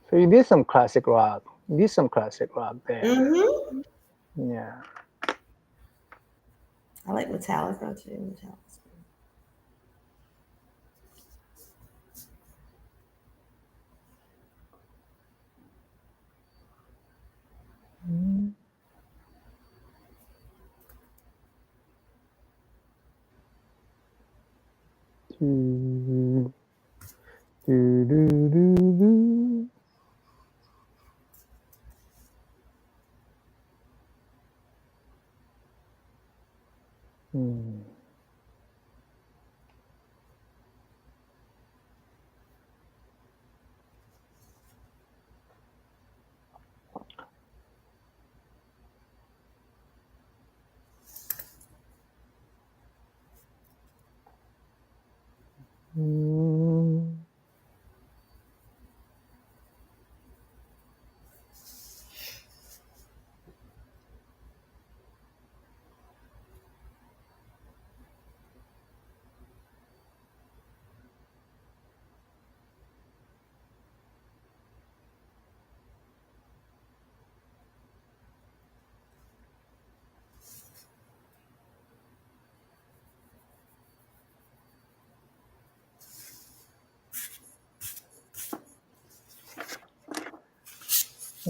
So you did some classic rock. You did some classic rock there. Mm-hmm. Yeah. I like Metallica too. Metallica. Do, do, do, do, do. Hmm. Hmm.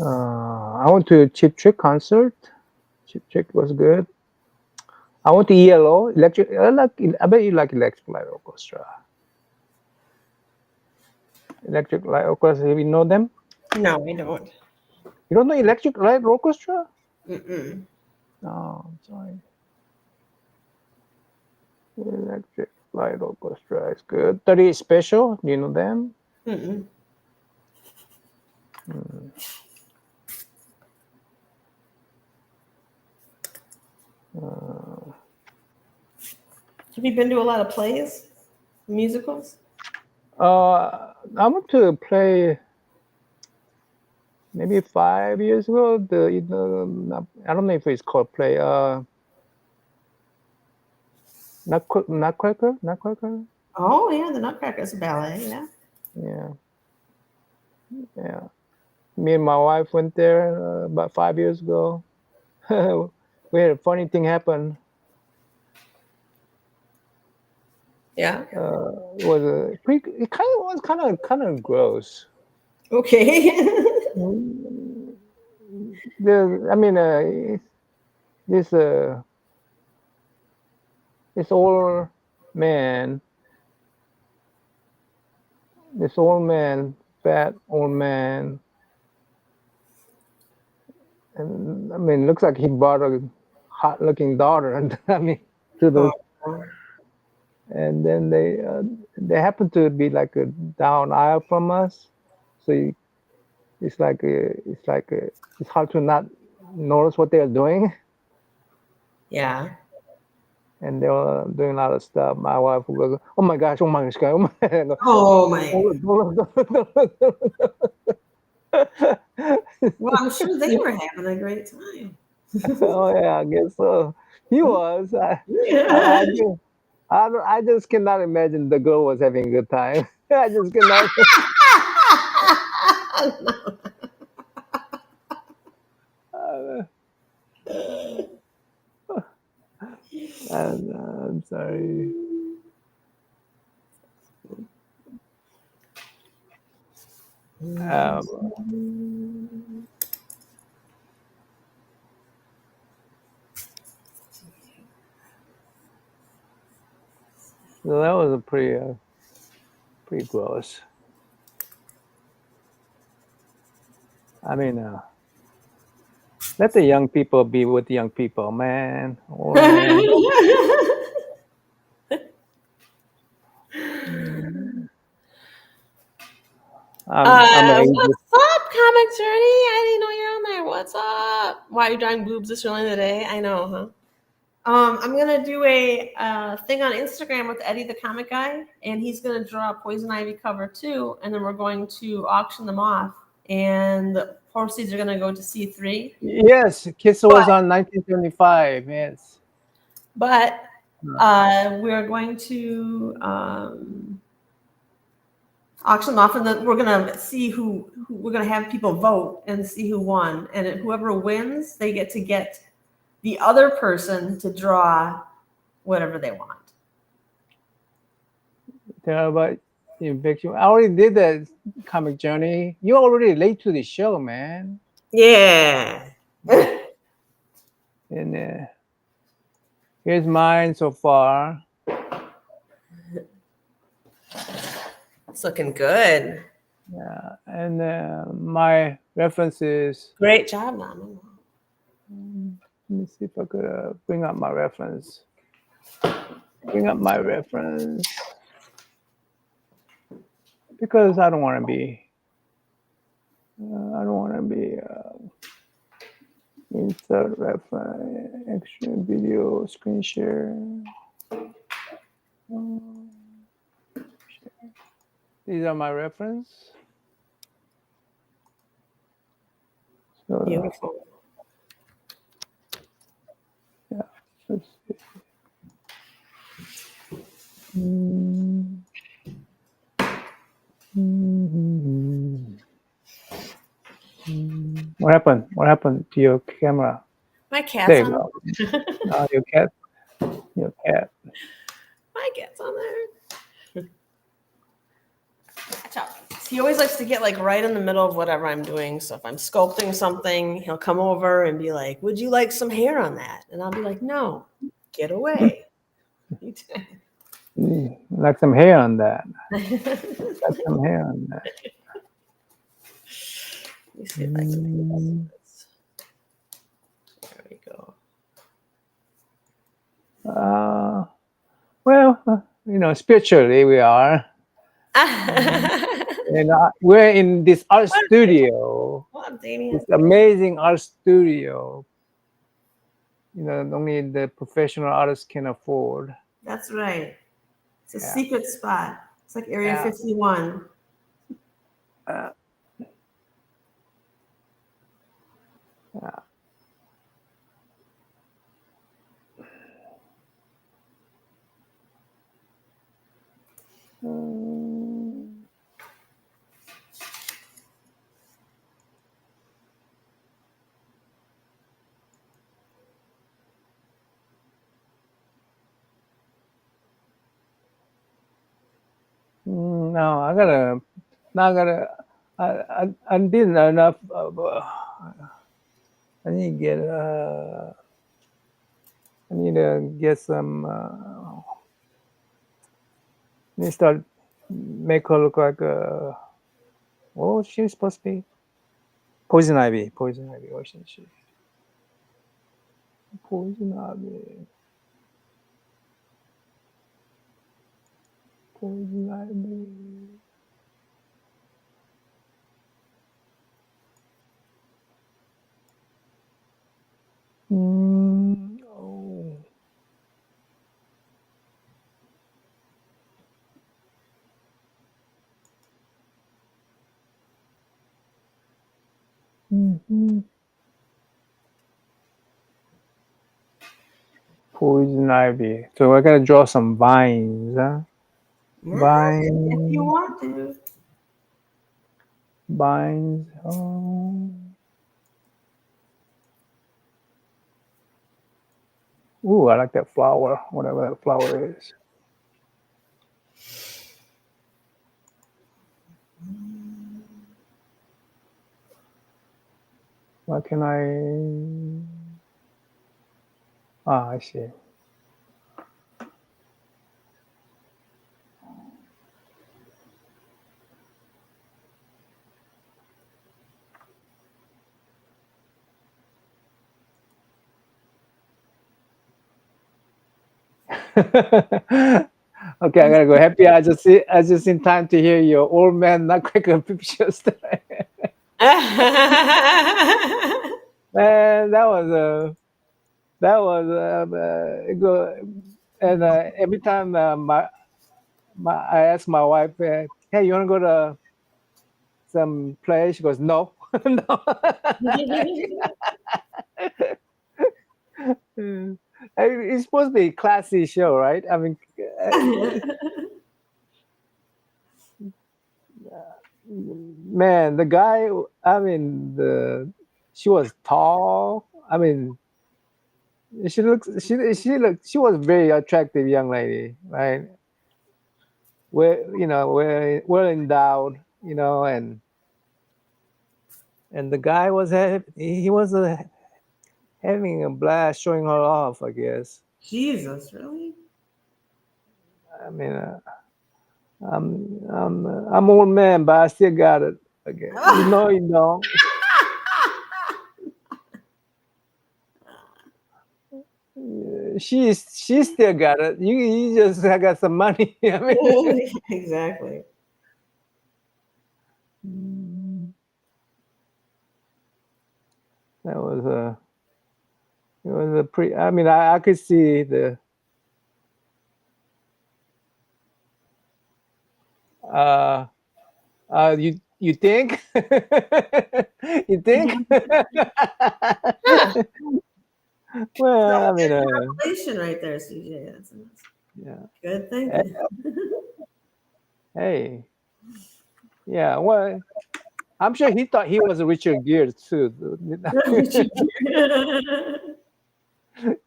I went to a Cheap Trick concert. Cheap Trick was good. I went to ELO, Electric. I bet you like Electric Light Orchestra. Electric Light Orchestra. Have you know them? No, we don't. You don't know Electric Light Orchestra? Mm-mm. Oh, I'm sorry. Electric Light Orchestra is good. 38 Special. Do you know them? Mm-mm. Have you been to a lot of plays, musicals? I went to play maybe 5 years ago. I don't know if it's called play. Nutcracker. Oh yeah, the Nutcracker's ballet. Yeah. Yeah, yeah. Me and my wife went there about 5 years ago. We had a funny thing happen. Yeah. It was a pretty. It kind of gross. Okay. I mean, this this old man, this old man, fat old man, and I mean, looks like he brought a hot-looking daughter, and I mean, to the, Oh. and then they happen to be like a down aisle from us, so it's hard to not notice what they're doing, Yeah. and they were doing a lot of stuff. My wife would go, "Oh my gosh, oh my gosh, oh my." I go, Oh my. "Don't look." Well, I'm sure they were having a great time. Oh yeah, I guess so. He was. Yeah. I just cannot imagine the girl was having a good time. I just cannot. I'm sorry. Um, So that was a pretty gross. I mean, let the young people be with the young people, man. Old man. I'm an ageist. What's up, Comic Journey? I didn't know you're on there. What's up? Why are you drawing boobs this early in the day? I know, huh? I'm gonna do a thing on Instagram with Eddie the Comic Guy, and he's gonna draw a Poison Ivy cover too, and then we're going to auction them off, and the proceeds are gonna go to C3. Yes, Kiss was on 1975. Yes. But we're going to auction them off, and then we're gonna see who we're gonna have people vote and see who won, and whoever wins, they get to get the other person to draw whatever they want. Tell about eviction. I already did that Comic Journey. You're already late to the show, man. Yeah. And here's mine so far. It's looking good. Yeah, and my references. Great job, Mama. Let me see if I could bring up my reference. Bring up my reference. Because I don't want to be. I don't want to be. Insert reference, extra video, screen share. These are my reference. So, Beautiful. Yeah, let's see. What happened? What happened to your camera? My cat's There you on go. Your cat. Your cat. My cat's on there. Watch out. He always likes to get like right in the middle of whatever I'm doing. So if I'm sculpting something, he'll come over and be like, "Would you like some hair on that?" And I'll be like, "No, get away." Like some hair on that. Like some hair on that. Let me see if I can make this. There we go. Well, spiritually we are. And we're in this art studio. This amazing art studio. Only the professional artists can afford. That's right. It's a secret spot. It's like Area 51. Yeah. No, I didn't enough. I need to get some. Need to start make her look like what she's supposed to be. Poison Ivy. What is she? Poison Ivy. Poison Ivy. Oh. Poison Ivy. So I gotta draw some vines, huh? Vines. If you want to. Vines. Oh. Ooh, I like that flower, whatever that flower is. What can I? I see. Okay, I gotta go. Happy, I just in time to hear your old man nutcracker picture story. Man, that was and every time I ask my wife, hey, you wanna go to some place? She goes, no, no. Mm. It's supposed to be a classy show, right? I mean, man, the guy. I mean, she was tall. I mean, she was very attractive young lady, right? Well endowed, and the guy was he was having a blast showing her off, I guess. Jesus, really? I mean, I'm old man, but I still got it. Okay, you don't. She still got it. You just got some money. I mean, Exactly. that was a it was a pre. I mean, I could see the. Uh, you think? You think? Well, I mean, Revelation right there, CJ. That's yeah. good thinking. Hey, yeah. Well, I'm sure he thought he was Richard Gere too.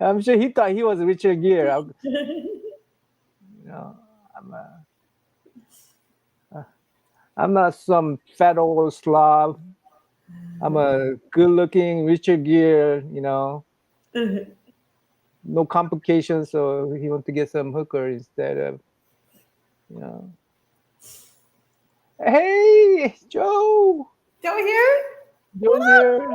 I'm sure he thought he was Richard Gere. You know, I'm, I'm not some fat old slob. I'm a good-looking Richard Gere. No complications. So he wants to get some hooker instead of, you know. Hey, Joe. Joe here? Joe's here.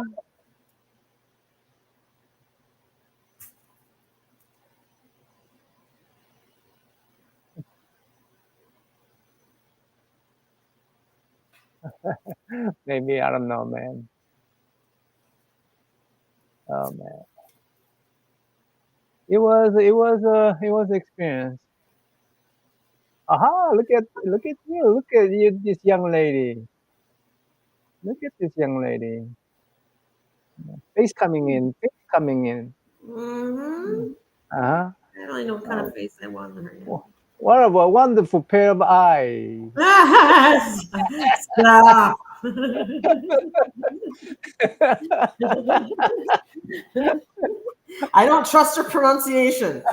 Maybe I don't know, man. Oh man, it was experience. Aha! Look at you, this young lady. Look at this young lady. Face coming in. Face coming in. Mm-hmm. Uh huh. I don't really know what kind of face I want on her yet. What a wonderful pair of eyes. Stop. I don't trust her pronunciation.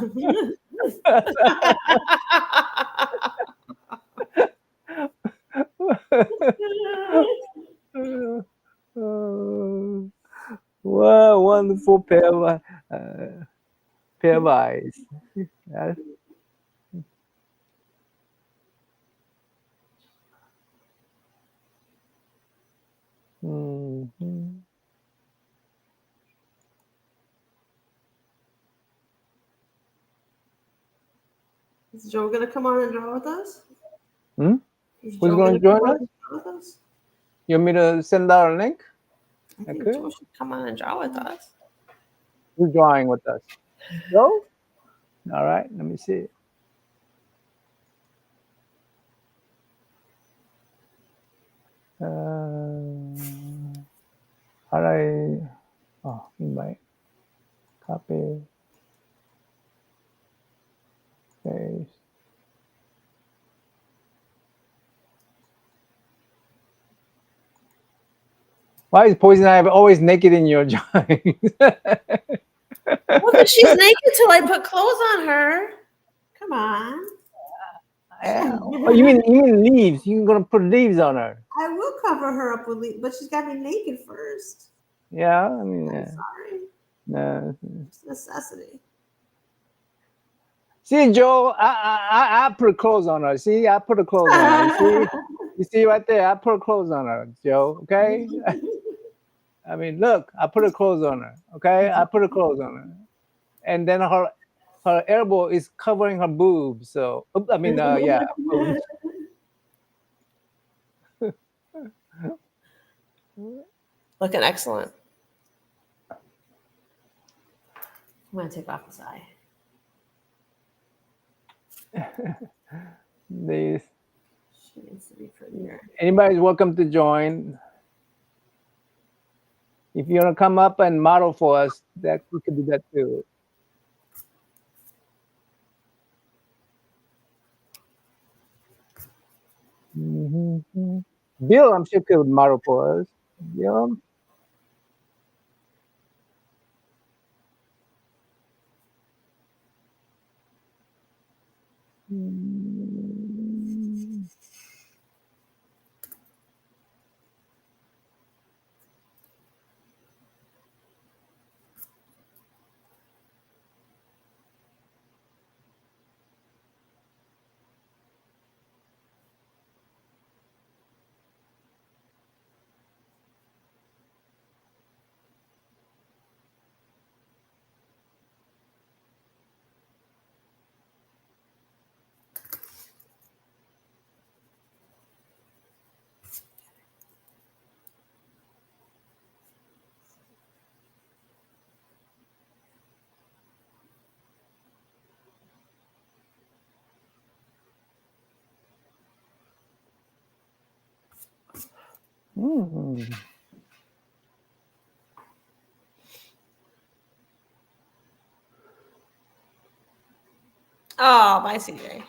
Wow, wonderful pair of eyes. Yes. Mhm. Is Joe gonna come on and draw with us? Hmm? Is Who's Joe going gonna to come join on us? and draw with us? You want me to send out a link? I think Okay. Joe should come on and draw with us. Who's drawing with us? Joe? All right, let me see. How do invite, copy, paste. Why is Poison Ivy always naked in your drawings? Well, because she's naked till I put clothes on her. Come on. Oh, you mean leaves? You're gonna put leaves on her? I will cover her up with but she's got to be naked first. Yeah, I mean, I'm sorry. no. It's necessity. See, Joe, I put clothes on her. See, I put clothes on her. You see right there. I put clothes on her, Joe. Okay. I mean, look, I put clothes on her. Okay, I put clothes on her, and then her elbow is covering her boobs. So I mean, yeah, boobs. Looking excellent. I'm gonna take off this eye. These. She needs to be prettier. Anybody's welcome to join. If you want to come up and model for us, that we could do that too. Mm-hmm. Bill, I'm sure could model for us. Bill. Mm. Mm. Oh, bye, CJ.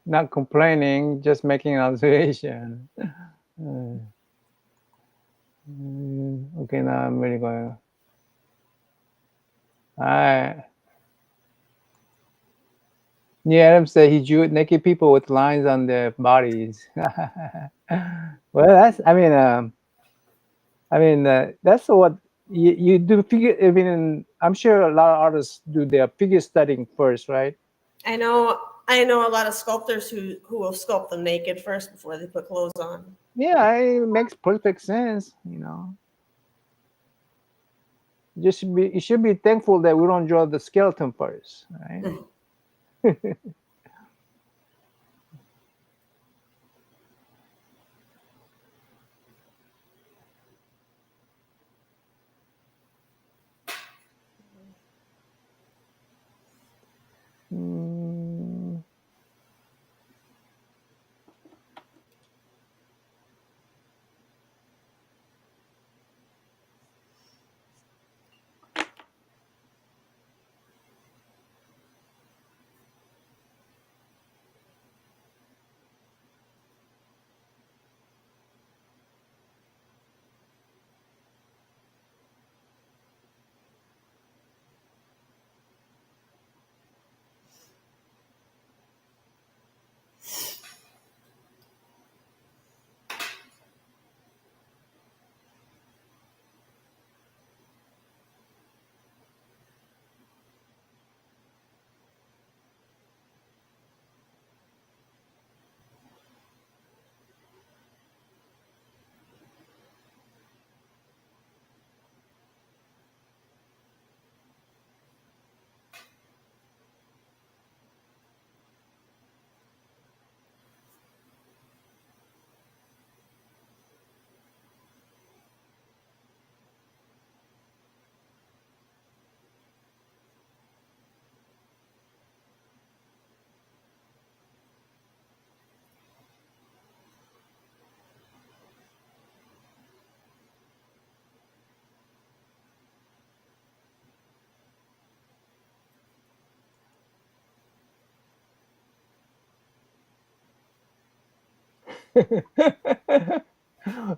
Not complaining, just making an observation. Okay, now I'm really going. All right. Yeah, Adam said he drew naked people with lines on their bodies. Well, that's. I mean, that's what you do. Figure. I mean, I'm sure a lot of artists do their figure studying first, right? I know a lot of sculptors who will sculpt them naked first before they put clothes on. Yeah, it makes perfect sense. You know, you should be thankful that we don't draw the skeleton first, right? Mm.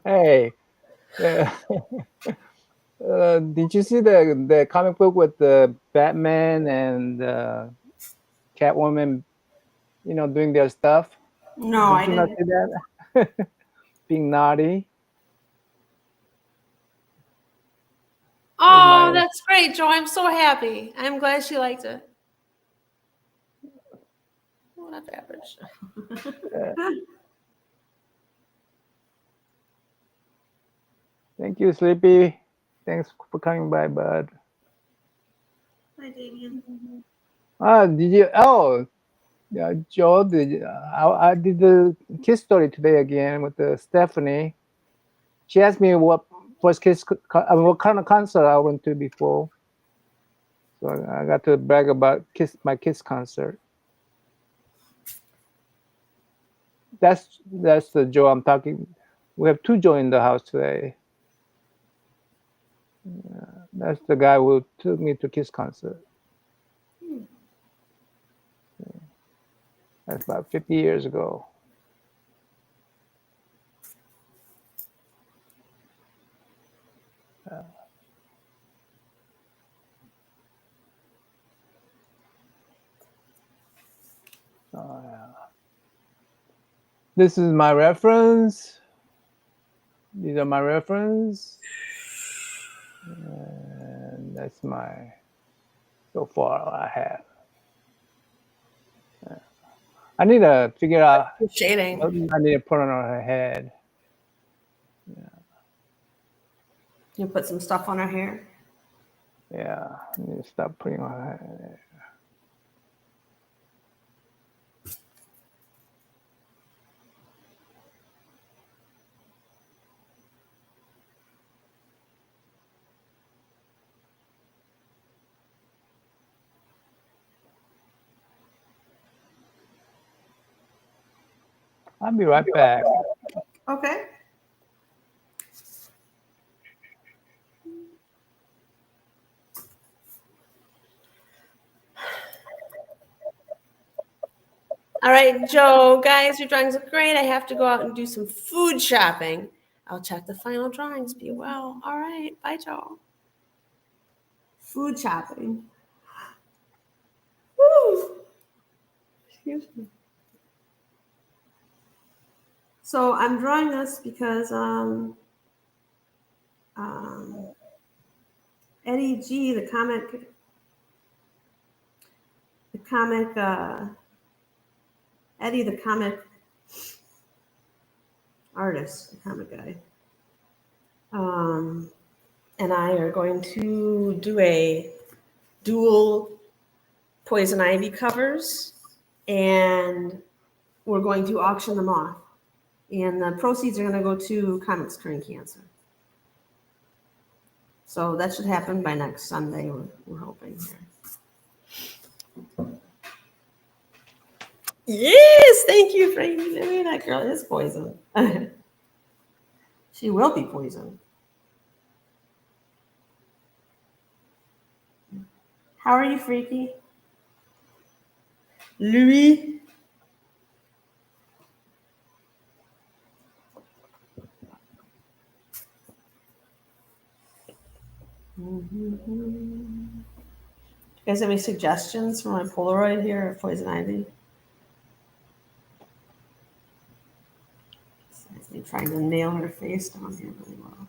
Hey, did you see the comic book with the Batman and Catwoman? You know, doing their stuff. No, I Did you not didn't. see that? Being naughty. With Oh, my that's great, Joe. I'm so happy. I'm glad she liked it. Oh, that's average. Thank you, Sleepy. Thanks for coming by, bud. Hi, Damien. Did you? Oh, yeah, Joe. I did the kiss story today again with Stephanie. She asked me what first kiss, what kind of concert I went to before. So I got to brag about my kiss concert. That's the Joe I'm talking. We have two Joe in the house today. That's the guy who took me to Kiss concert. That's about 50 years ago. Oh, yeah. This is my reference. These are my reference. And that's my, so far I have. I need to figure out Shading. what I need to put on her head. You put some stuff on her hair. Yeah, I need to stop putting on her head. I'll be right back. Okay. All right, Joe, guys, your drawings look great. I have to go out and do some food shopping. I'll check the final drawings. Be well. All right. Bye, Joe. Food shopping. Woo! Excuse me. So I'm drawing this because Eddie G, the comic Eddie, the comic artist, the comic guy, and I are going to do a dual Poison Ivy covers, and we're going to auction them off. And the proceeds are going to go to Comics Curing Cancer. So that should happen by next Sunday, we're hoping here. Yes, thank you, Frankie. I mean, that girl is poison. She will be poisoned. How are you, Freaky? Louis? You guys have any suggestions for my Polaroid here of Poison Ivy? I'm trying to nail her face down here really well.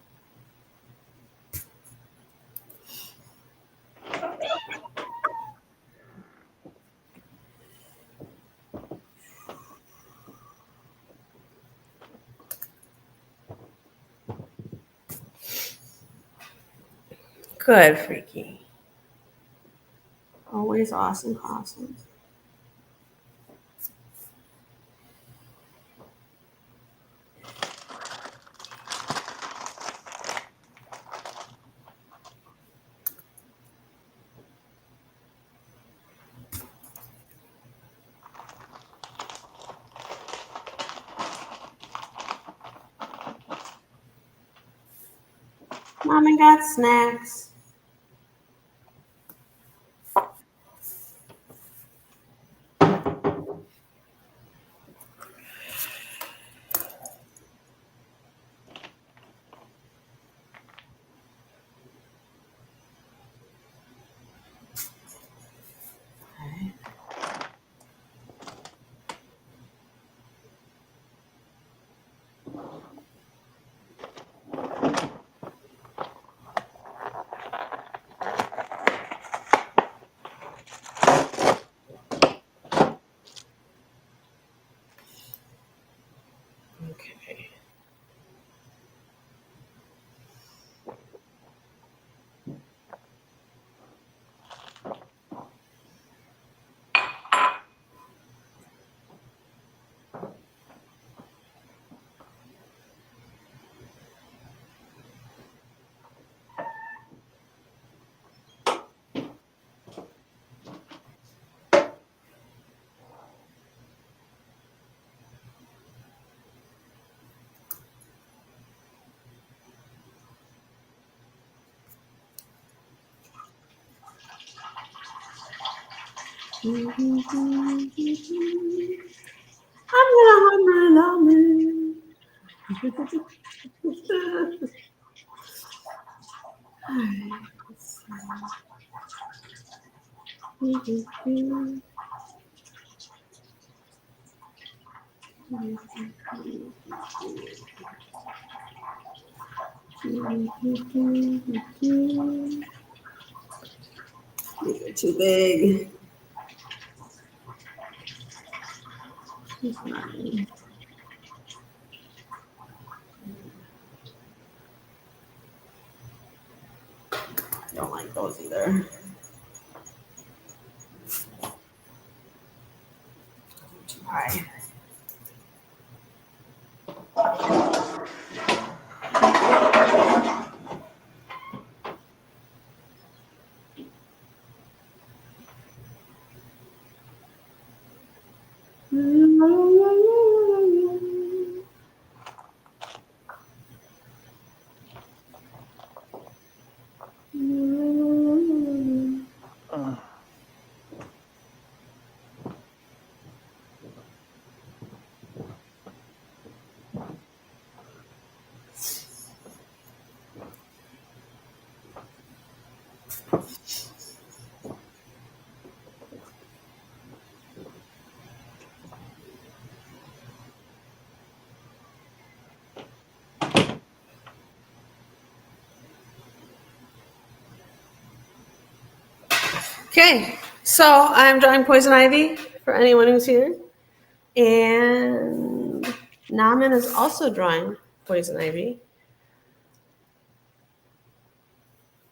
Good, Freaky. Always awesome costumes. Mommy got snacks. I'm gonna hum These are too big. Don't like those either. Too high. Okay, so I'm drawing poison ivy for anyone who's here. And Naman is also drawing poison ivy.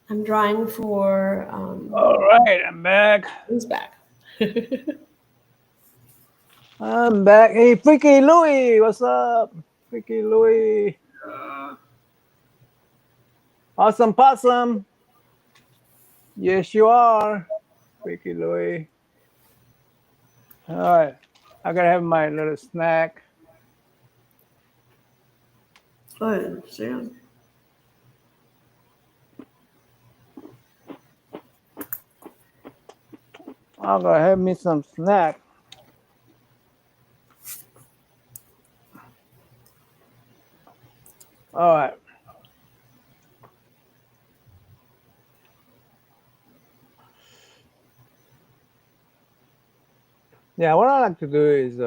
I'm drawing for. All right, I'm back. Who's back? I'm back. Hey, Freaky Louie, what's up? Freaky Louie. Awesome Possum. Yes, you are. Freaky Louie. All right, I gotta have my little snack. Good, Sam. I'm gonna have me some snack. All right. Yeah, what I like to do is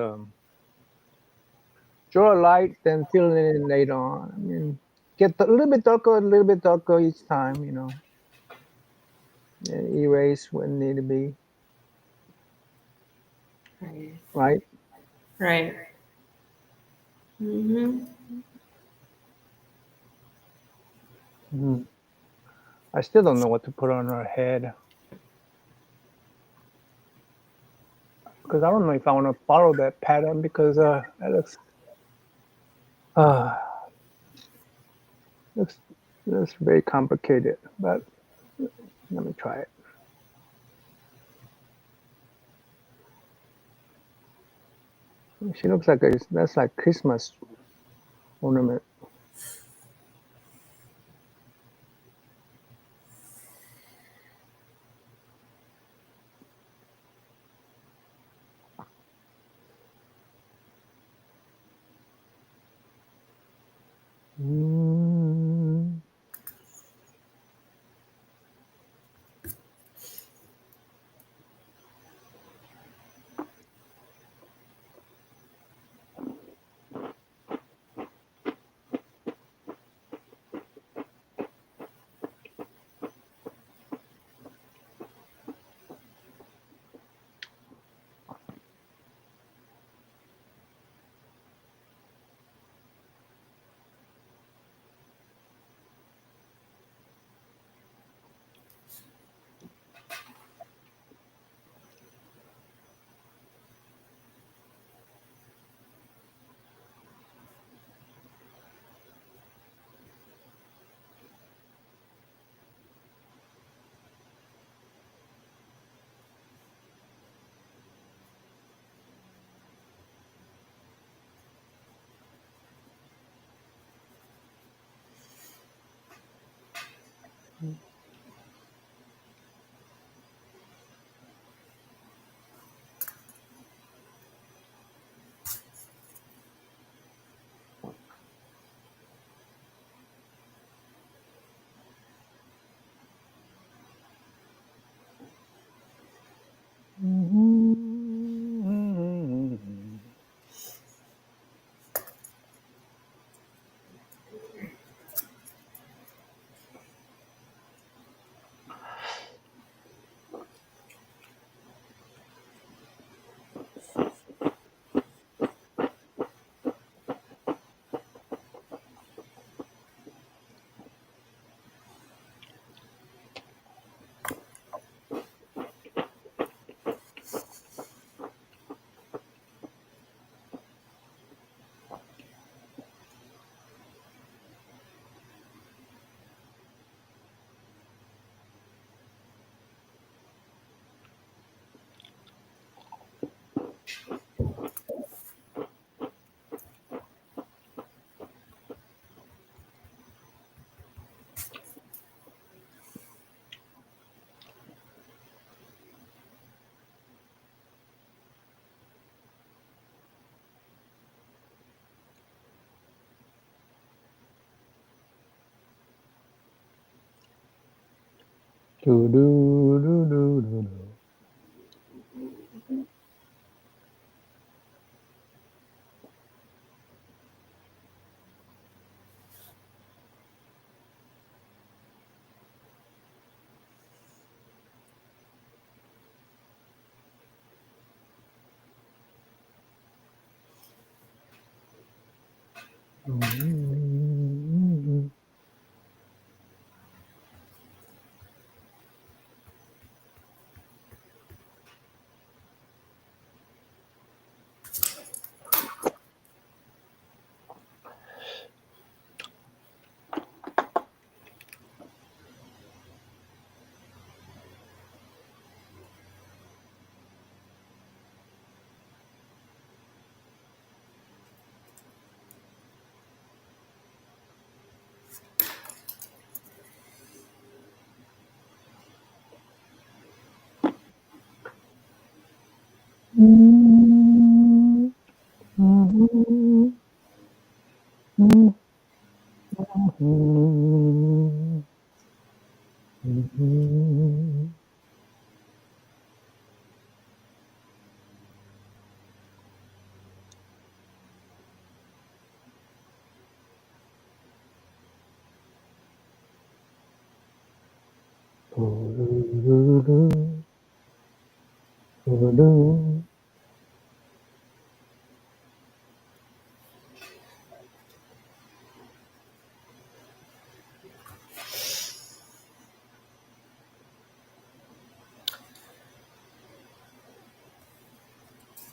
draw a light, then fill it in later on. I mean, get a little bit darker each time, you know. And erase when need to be. Right. Right? Right. Mm-hmm. Mm-hmm. I still don't know what to put on her head. Because I don't know if I want to follow that pattern because it uh, looks looks very complicated. But let me try it. She looks like that's like Christmas ornament. Mm. Do, do, do, do, do, do.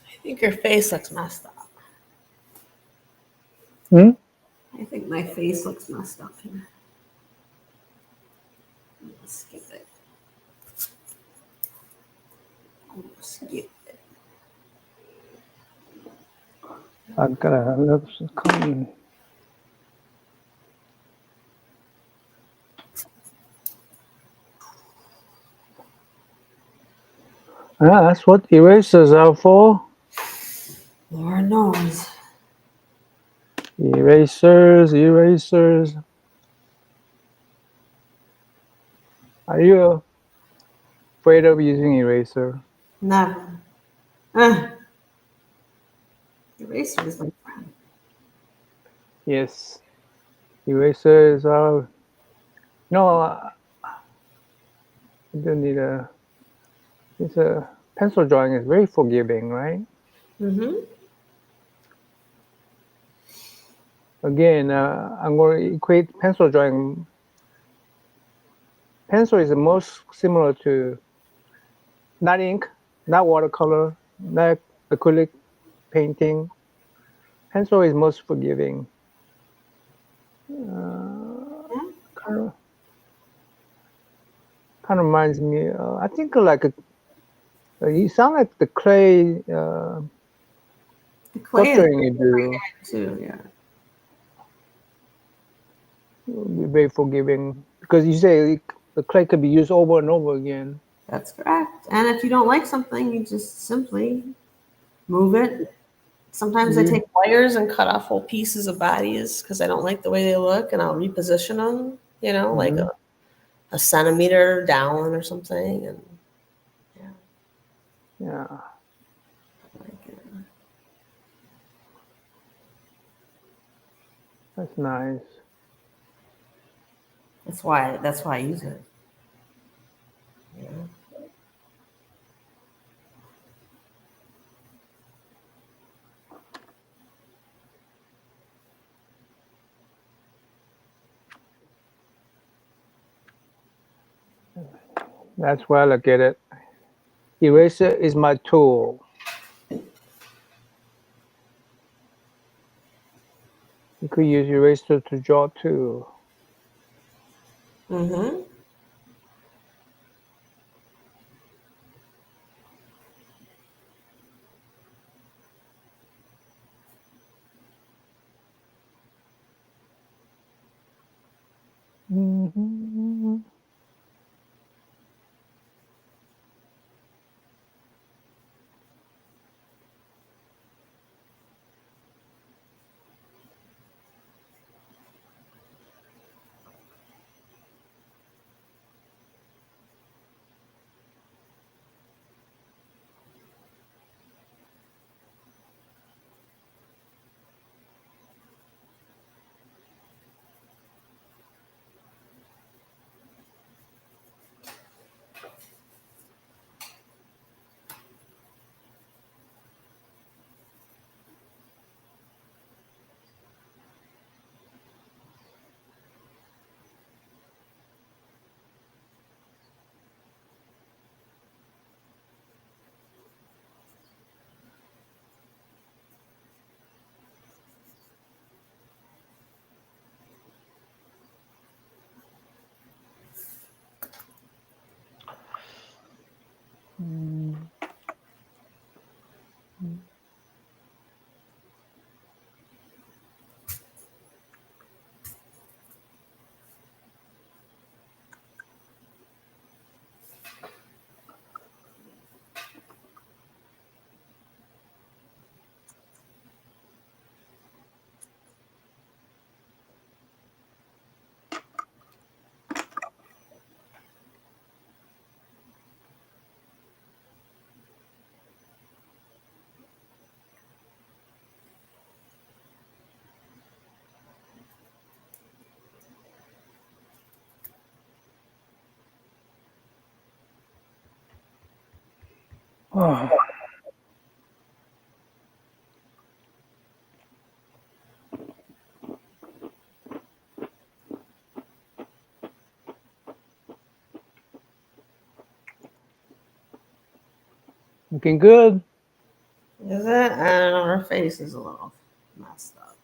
I think your face looks messed up. Hmm? I think my face looks messed up here. Let's skip it. Skip it. I gotta look. Come. That's what erasers are for. Lord knows. Erasers, erasers. Are you afraid of using eraser? Never. Uh, eraser is my friend. Yes. Erasers are. No, I don't need a. It's a pencil drawing is very forgiving, right? Mm-hmm. Again, I'm going to equate pencil drawing. Pencil is the most similar to not ink, not watercolor, not acrylic painting. Pencil is most forgiving. Yeah. Kind of reminds me. I think like you sound like the clay The clay is sculpturing you do. too. Yeah. Will be very forgiving because you say the clay could be used over and over again. That's correct. And if you don't like something, you just simply move it. Sometimes I You, take wires and cut off whole pieces of bodies because I don't like the way they look, and I'll reposition them. You know, like Mhm. a centimeter down or something, and yeah. Yeah, Like, that's nice. that's why I use it. Yeah. That's why I look at it. Eraser is my tool. You could use eraser to draw too. Mm-hmm. Mm-hmm. Mm. Oh. Looking good. Is it? I don't know. Her face is a little messed up.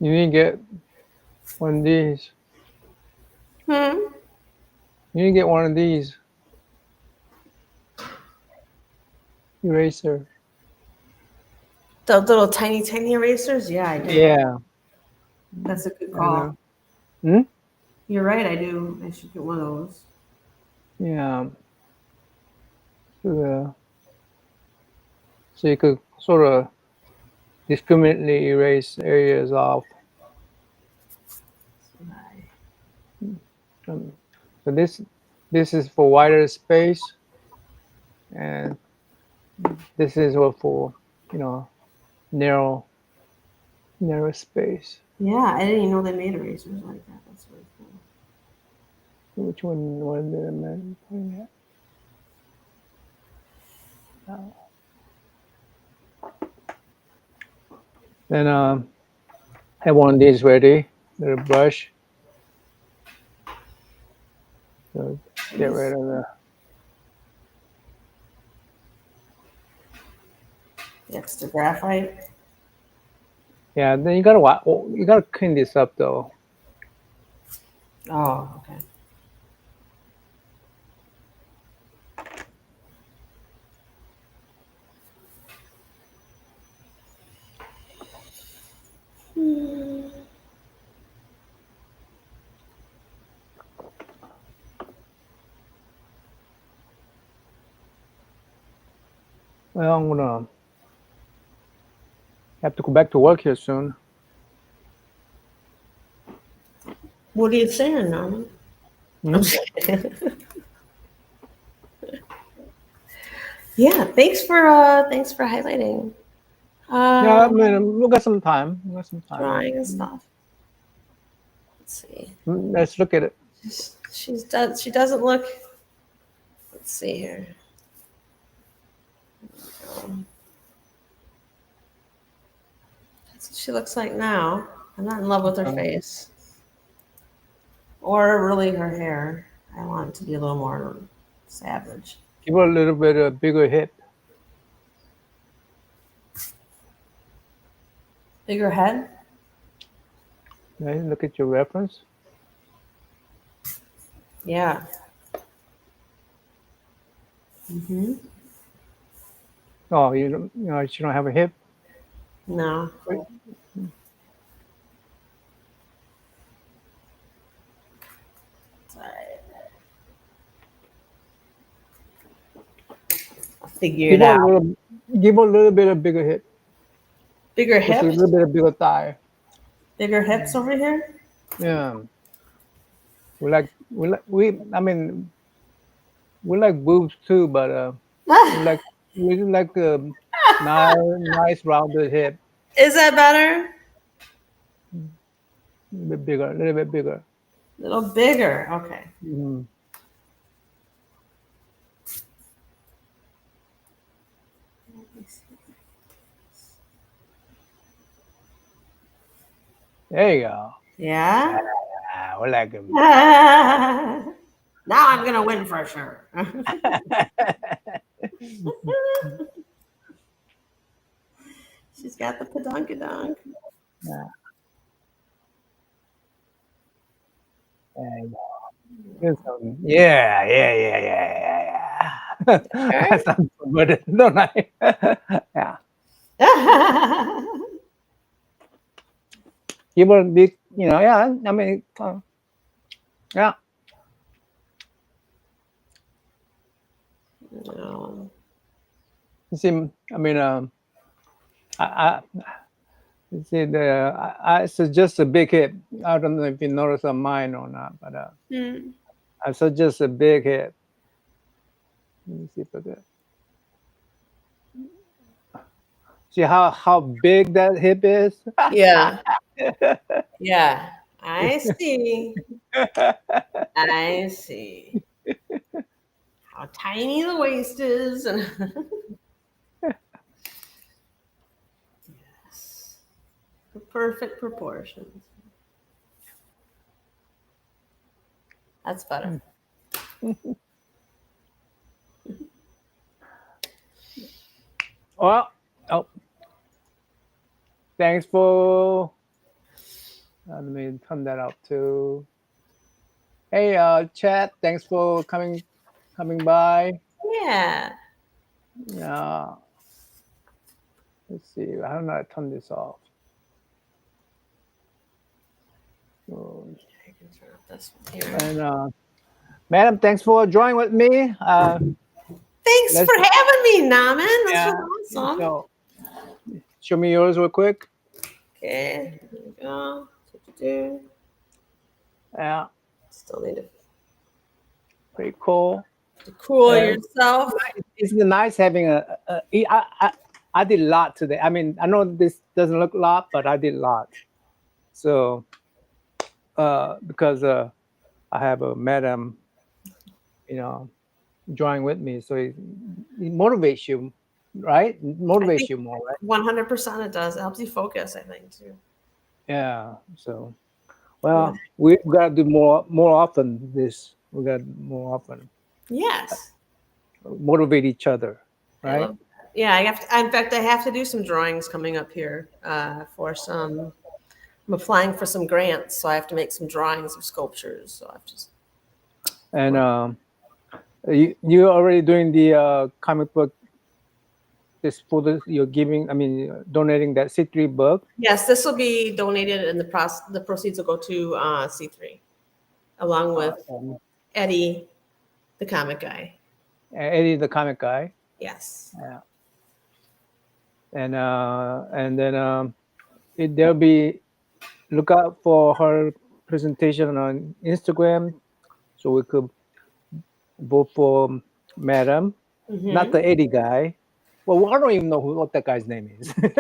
You need to get one of these. Hmm. You need to get one of these. Eraser. The little tiny erasers? Yeah, I do. Yeah. That's a good I call. know. Hmm? You're right, I do. I should get one of those. Yeah. So you could sort of discriminately erase areas off. Um, so this is for wider space, and this is what for narrow space. Yeah, I didn't even know they made erasers like that. That's really cool. Which one did I putting that? Then have one of these ready. Little brush. So get rid of The extra graphite. yeah. Then you gotta clean this up though. Oh, okay. Well, I'm gonna have to go back to work here soon. What are you saying, Norman? Hmm? Yeah, thanks for highlighting. Yeah, I mean, we got some time. We got some time. Drawing and stuff. Let's see. Let's look at it. She doesn't look. Let's see here. That's what she looks like now. I'm not in love with her face. Or really her hair. I want it to be a little more savage. Give her a little bit of bigger hip. Bigger head? Okay, look at your reference. Yeah. Mm-hmm. Oh, she don't have a hip. No. I'll figure it out. Give her a little bit of bigger hip. Bigger Just a hips? little bit of bigger thigh. Bigger hips over here? Yeah. I mean, we like boobs too, but we like nice rounded hip. Is that better? A little bit bigger. A little bigger. Okay. Mm-hmm. There you go. Yeah. We like him. Now I'm gonna win for sure. She's got the padunkadunk. Yeah. And, yeah. I sound so good, don't I? Yeah. You will be, yeah. I mean, yeah. No. You see, I mean, I you see it's just a big hit. I don't know if you notice on mine or not, but I suggest a big hit. Let me see if I can. See how big that hip is? Yeah. Yeah. I see. I see. How tiny the waist is and yes. The perfect proportions. That's better. Well, oh, thanks for. Let me turn that up too. Hey, chat. Thanks for coming by. Yeah. Yeah. Let's see. I don't know how to turn this off. So, I can turn off this one here. and madam, thanks for joining with me. Thanks for having me, Naman. This Yeah. was awesome. So, show me yours real quick. Okay. There we go. Do-do-do. Yeah. Still need Pretty cool. to cool yourself. It's nice having I did a lot today. I mean, I know this doesn't look a lot, but I did a lot. So, because I have a madam, join with me, so it motivates you, right? Motivates you more, right? 100% it does. It helps you focus, I think, too. Yeah. So, well, we gotta do more often. We got more often Yes. motivate each other, I right? love that. Yeah, I have to, in fact, I have to do some drawings coming up here for some. I'm applying for some grants, so I have to make some drawings of sculptures. So I've just And you're already doing the comic book. This for you're giving. I mean, donating that C3 book. yes, this will be donated, and the proceeds will go to C3, along with Eddie, the comic guy. Eddie, the comic guy. Yes. Yeah. And then there'll be look out for her presentation on Instagram, so we could vote for Madam, not the Eddie guy. Well, I don't even know what that guy's name is. Eddie,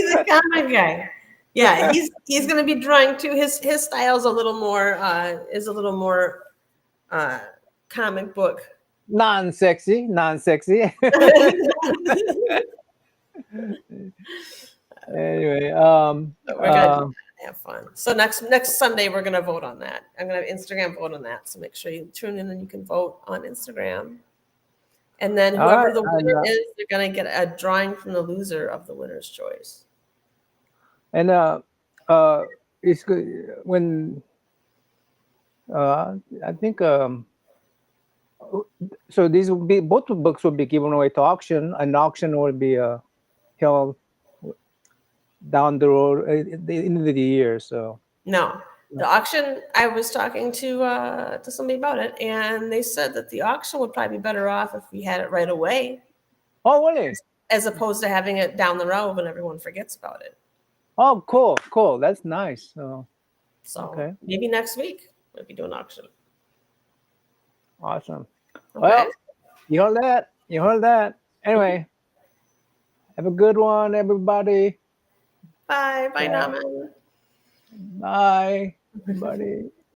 the comic guy. Yeah, he's going to be drawing too. His style is a little more comic book. non-sexy. Anyway, we're gonna have fun. So next Sunday we're gonna vote on that. I'm gonna have Instagram vote on that. So make sure you tune in and you can vote on Instagram. And then whoever the winner is, they're gonna get a drawing from the loser of the winner's choice. And it's good when I think so. These will be both books will be given away to auction. An auction will be held down the road at the end of the year. So no, the auction. I was talking to somebody about it, and they said that the auction would probably be better off if we had it right away. Oh, really? As opposed to having it down the road when everyone forgets about it. Oh, cool. That's nice. So okay. Maybe next week we'll be doing auction. Awesome. Okay. Well, you heard that. Anyway, have a good one, everybody. Bye, Naman. Bye, everybody.